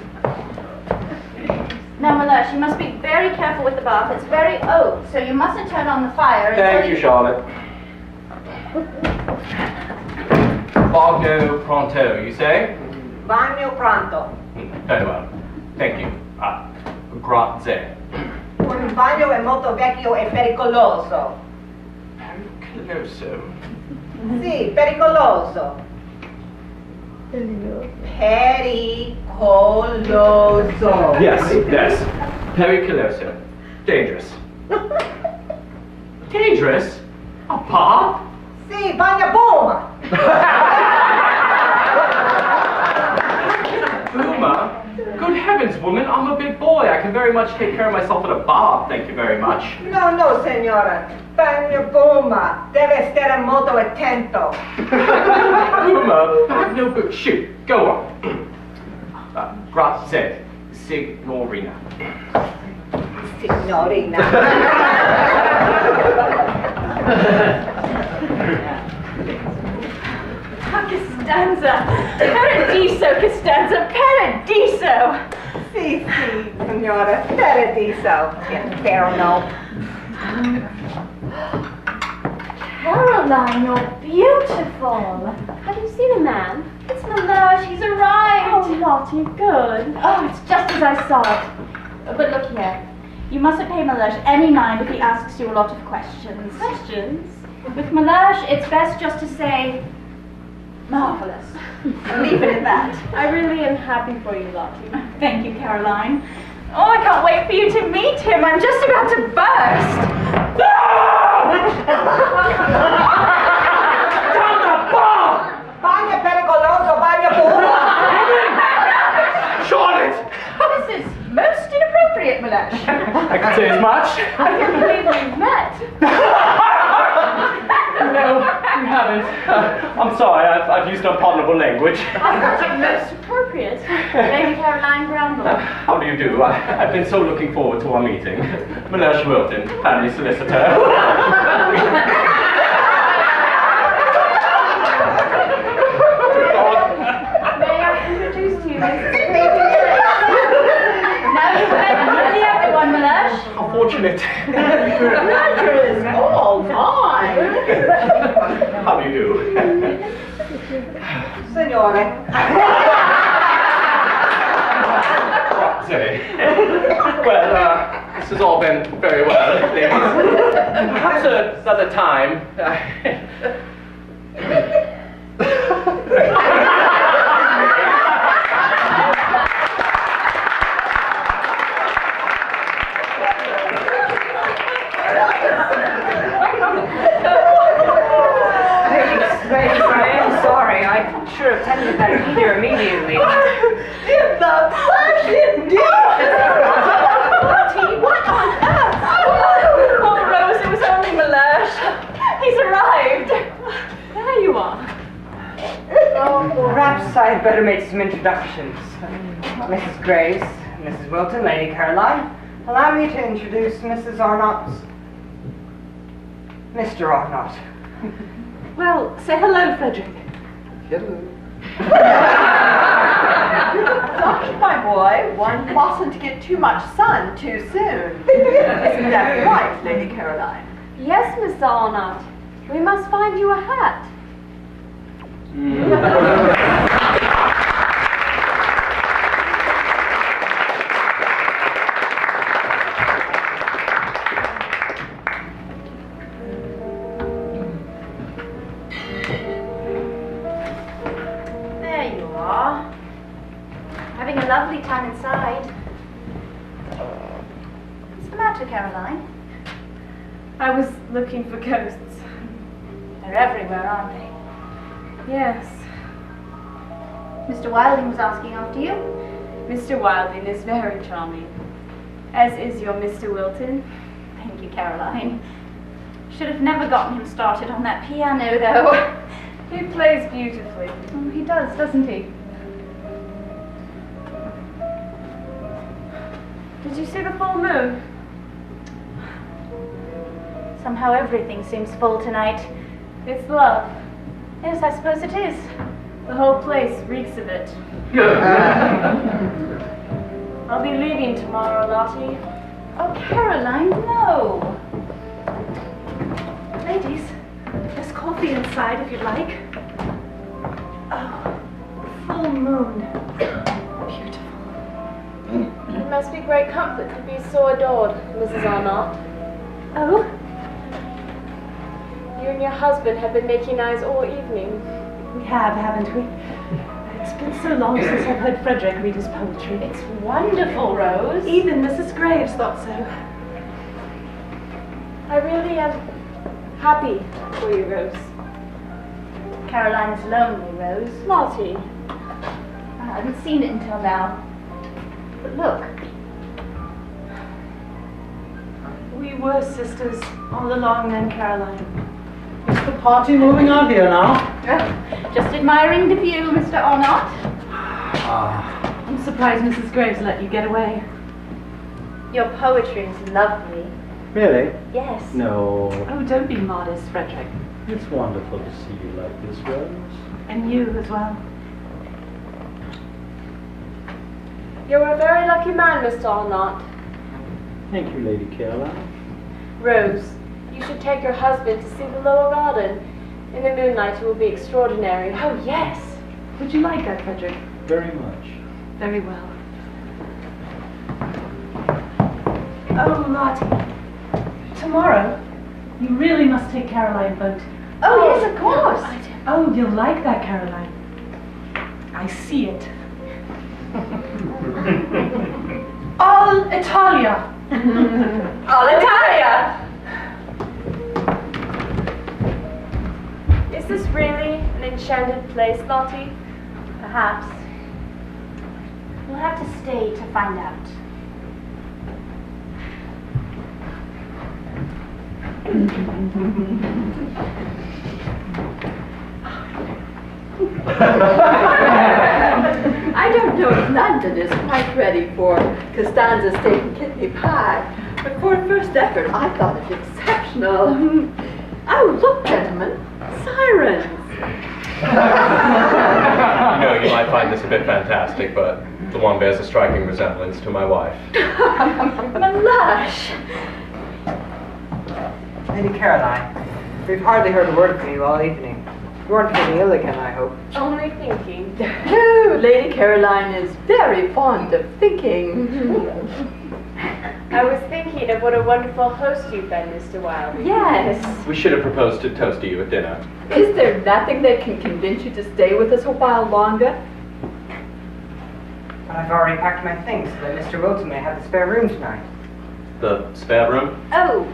Now, Malash, you must be very careful with the bath. It's very old, so you mustn't turn on the fire Thank you, Charlotte. Bagno pronto, you say? Bagno pronto. Very well. Thank you. Grazie. Un bagno è molto vecchio e pericoloso. Pericoloso. Sì, pericoloso. Pericoloso. Yes, yes. Pericoloso. Dangerous. Dangerous? A bath? Sì, bagno boom. Uma? Good heavens, woman, I'm a big boy. I can very much take care of myself in a bath, thank you very much. No, no, signora. Bagno boom. Deve stare molto attento. Uma, no good. Shoot, go on. Grazie, signorina. Signorina. Costanza! Paradiso, Costanza! Paradiso! Sì, sì, signora. Paradiso. Inferno. Caroline, you're beautiful! Have you seen a man? It's Malash, he's arrived! Oh, Lottie, good. Oh, it's just as I saw it. But look here, you mustn't pay Malash any mind if he asks you a lot of questions. Questions? With Malash, it's best just to say, marvelous. Leave it at that. I really am happy for you, Lottie. Thank you, Caroline. Oh, I can't wait for you to meet him. I'm just about to burst. Bagno pericoloso, bagno boom. Charlotte! This is most inappropriate, Malash. I can say as much. I can't believe we've met. No, you haven't. I'm sorry, I've used unpardonable language. I thought it most appropriate. Lady Caroline Bramble. How do you do? I've been so looking forward to our meeting. Malash Wilton, family solicitor. May I introduce to you Mrs. Now you've met nearly everyone, Malash. How fortunate. Pleasure is all mine. How do you do? Signore. Say. Well, this has all been very well, ladies. Perhaps another time. I am sorry. I should have tended that here immediately. In the flesh, indeed. What on earth? Oh, Rose, it was only Malash. He's arrived. There you are. Perhaps I had better make some introductions. Mrs. Grace, Mrs. Wilton, Lady Caroline, allow me to introduce Mrs. Arnott's... Mr. Arnott. Well, say hello, Frederick. Gosh, my boy, one mustn't get too much sun too soon. Isn't that right, Lady Caroline? Yes, Mr. Arnott. We must find you a hat. There you are. Having a lovely time inside. What's the matter, Caroline? I was looking for ghosts. They're everywhere, aren't they? Yes. Mr. Wilding was asking after you. Mr. Wilding is very charming. As is your Mr. Wilton. Thank you, Caroline. Should have never gotten him started on that piano, though. He plays beautifully. Oh, he does, doesn't he? Did you see the full moon? Somehow everything seems full tonight. It's love. Yes, I suppose it is. The whole place reeks of it. I'll be leaving tomorrow, Lottie. Oh, Caroline, no. Ladies, There's coffee inside if you'd like. Oh, full moon. Beautiful. It must be great comfort to be so adored, Mrs. Arnott. Oh, You and your husband have been making eyes all evening. we have, haven't we? It's been so long since I've heard Frederick read his poetry. It's wonderful, Rose. Even Mrs. Graves thought so. I really am happy for you, Rose. Caroline is lonely, Rose. Lottie. I hadn't seen it until now. But look, We were sisters all along then, Caroline. Is the party moving on here now? just admiring the view, Mr. Arnott. I'm surprised Mrs. Graves let you get away. Your poetry is lovely. Really? Yes. No. Oh, don't be modest, Frederick. It's wonderful to see you like this, Rose. And you as well. You're a very lucky man, Mr. Arnott. Thank you, Lady Caroline. Rose, you should take your husband to see the lower garden. In the moonlight it will be extraordinary. Oh, yes. Would you like that, Frederick? Very much. Very well. Oh, Lottie. Tomorrow, you really must take Caroline boat. Oh, yes, of course. Oh, you'll like that, Caroline. I see it. All Italia. All Italia. Is this really an enchanted place, Lottie? Perhaps. We'll have to stay to find out. I don't know if London is quite ready for Costanza's steak and kidney pie, but for a first effort, I thought it exceptional. Oh, look, gentlemen, sirens. You know, you might find this a bit fantastic, but the one bears a striking resemblance to my wife. Melush. Lady Caroline, we've hardly heard a word from you all evening. You weren't feeling ill again, I hope. Only thinking. No, Lady Caroline is very fond of thinking. I was thinking of what a wonderful host you've been, Mr. Wilde. Yes. We should have proposed to toast to you at dinner. Is there nothing that can convince you to stay with us a while longer? But I've already packed my things so that Mr. Wilton may have the spare room tonight. The spare room? Oh,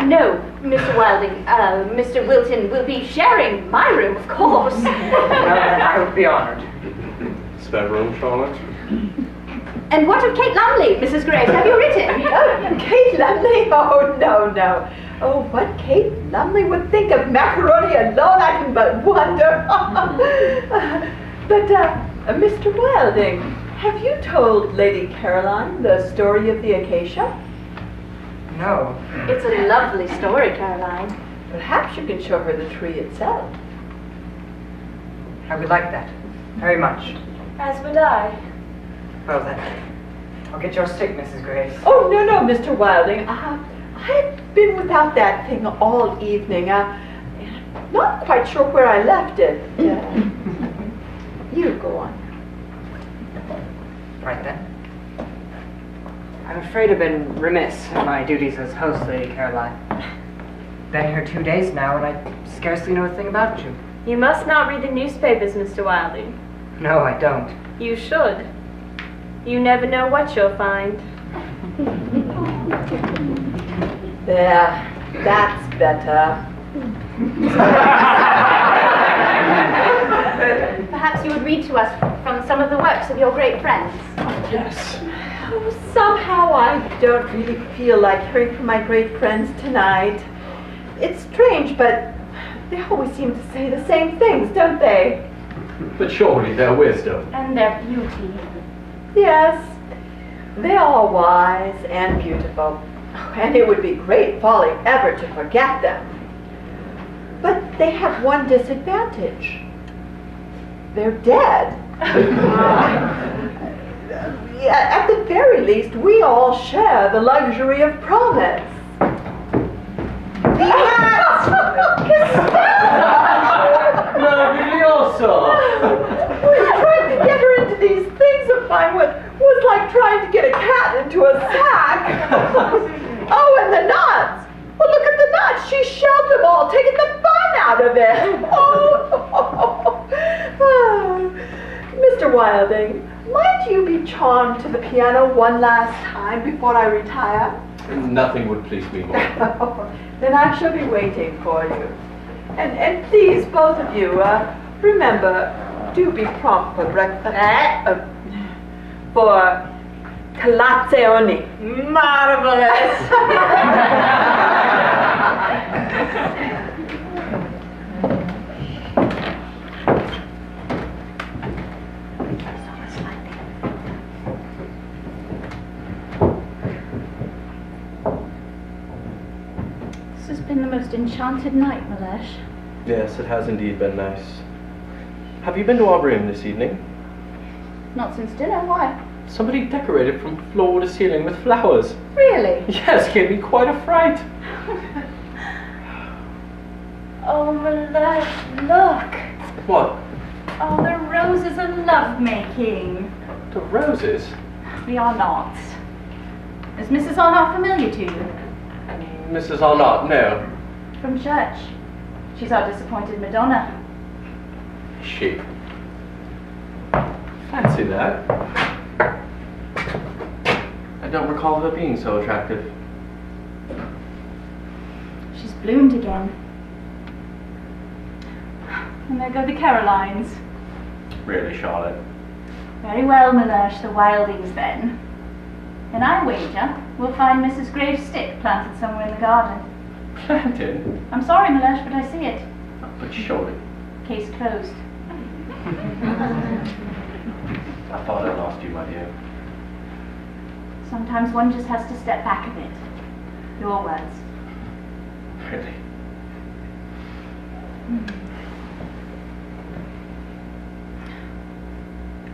no, Mr. Wilding. Mr. Wilton will be sharing my room, of course. Well, then I would be honored. Spare room, Charlotte? And what of Kate Lumley, Mrs. Graves? Have you written? Oh, Kate Lumley? Oh, no, no. Oh, what Kate Lumley would think of macaroni alone, I can but wonder. But, Mr. Wilding, Have you told Lady Caroline the story of the acacia? No. It's a lovely story, Caroline. Perhaps you can show her the tree itself. I would like that. Very much. As would I. Well then, I'll get your stick, Mrs. Grace. Oh, no, Mr. Wilding. I've been without that thing all evening. Not quite sure where I left it. You go on. Right then. I'm afraid I've been remiss in my duties as host, Lady Caroline. Been here 2 days now, and I scarcely know a thing about you. You must not read the newspapers, Mr. Wilding. No, I don't. You should. You never know what you'll find. There, that's better. Perhaps you would read to us from some of the works of your great friends. Yes. Oh, somehow I don't really feel like hearing from my great friends tonight. It's strange, but they always seem to say the same things, don't they? But surely their wisdom. And their beauty. Yes, they are wise and beautiful, and it would be great folly ever to forget them. But they have one disadvantage. They're dead. At the very least, we all share the luxury of promise. Meraviglioso! Trying to get her into these things of mine was like trying to get a cat into a sack. Oh, and the nuts! Well, look at the nuts. She shelled them all, taking the fun out of it. Oh. Mr. Wilding, might you be charmed to the piano one last time before I retire? Nothing would please me more. Then I shall be waiting for you. And please, both of you, remember, do be prompt for breakfast. For colazione. Marvelous! This has been the most enchanted night, Malesh. Yes, it has indeed been nice. Have you been to our room this evening? Not since dinner, why? Somebody decorated from floor to ceiling with flowers. Really? Yes, gave me quite a fright. Oh, Malesh, look! What? Oh, the roses are love-making. The roses? The Arnotts. Is Mrs. Arnott familiar to you? Mrs. Arnott, no. From church. She's our disappointed Madonna. She. Fancy that. I don't recall her being so attractive. She's bloomed again. And there go the Carolines. Really, Charlotte? Very well, Malesh, the Wildings then. And I wager we'll find Mrs. Graves' stick planted somewhere in the garden. Planted? I'm sorry, Malesh, but I see it. But surely. Case closed. I thought I lost you, my dear. Sometimes one just has to step back a bit. Your words. Really?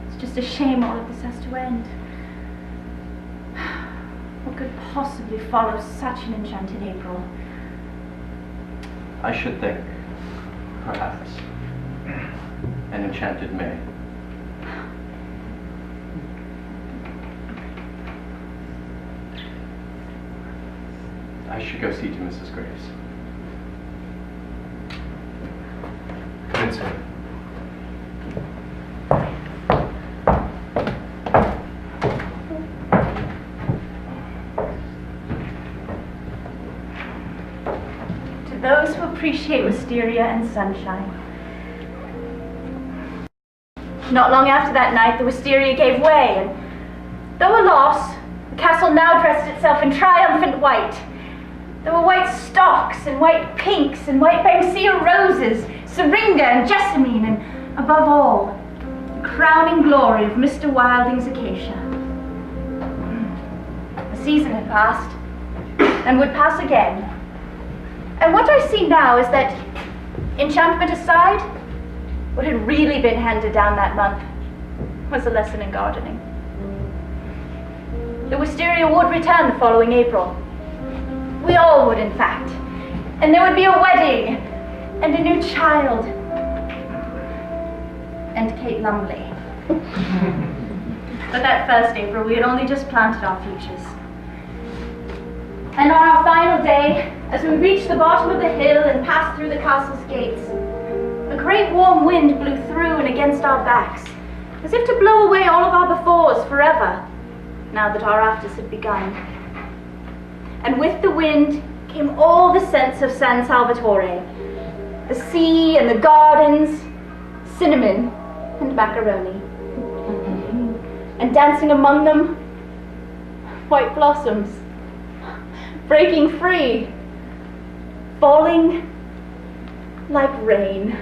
It's just a shame all of this has to end. What could possibly follow such an enchanted April? I should think, perhaps, an enchanted May. I should go see to Mrs. Graves. Come in, sir. To those who appreciate wisteria and sunshine. Not long after that night, the wisteria gave way, and though a loss, the castle now dressed itself in triumphant white. There were white stocks and white pinks and white banksia roses, syringa and jessamine, and above all, the crowning glory of Mr. Wilding's acacia. The season had passed, and would pass again. And what I see now is that, enchantment aside, what had really been handed down that month was a lesson in gardening. The wisteria would return the following April. We all would, in fact. And there would be a wedding, and a new child. And Kate Lumley. But that first April, we had only just planted our futures. And on our final day, as we reached the bottom of the hill and passed through the castle's gates, a great warm wind blew through and against our backs, as if to blow away all of our befores forever, now that our afters had begun. And with the wind came all the scents of San Salvatore, the sea and the gardens, cinnamon and macaroni. And dancing among them, white blossoms, breaking free, falling like rain.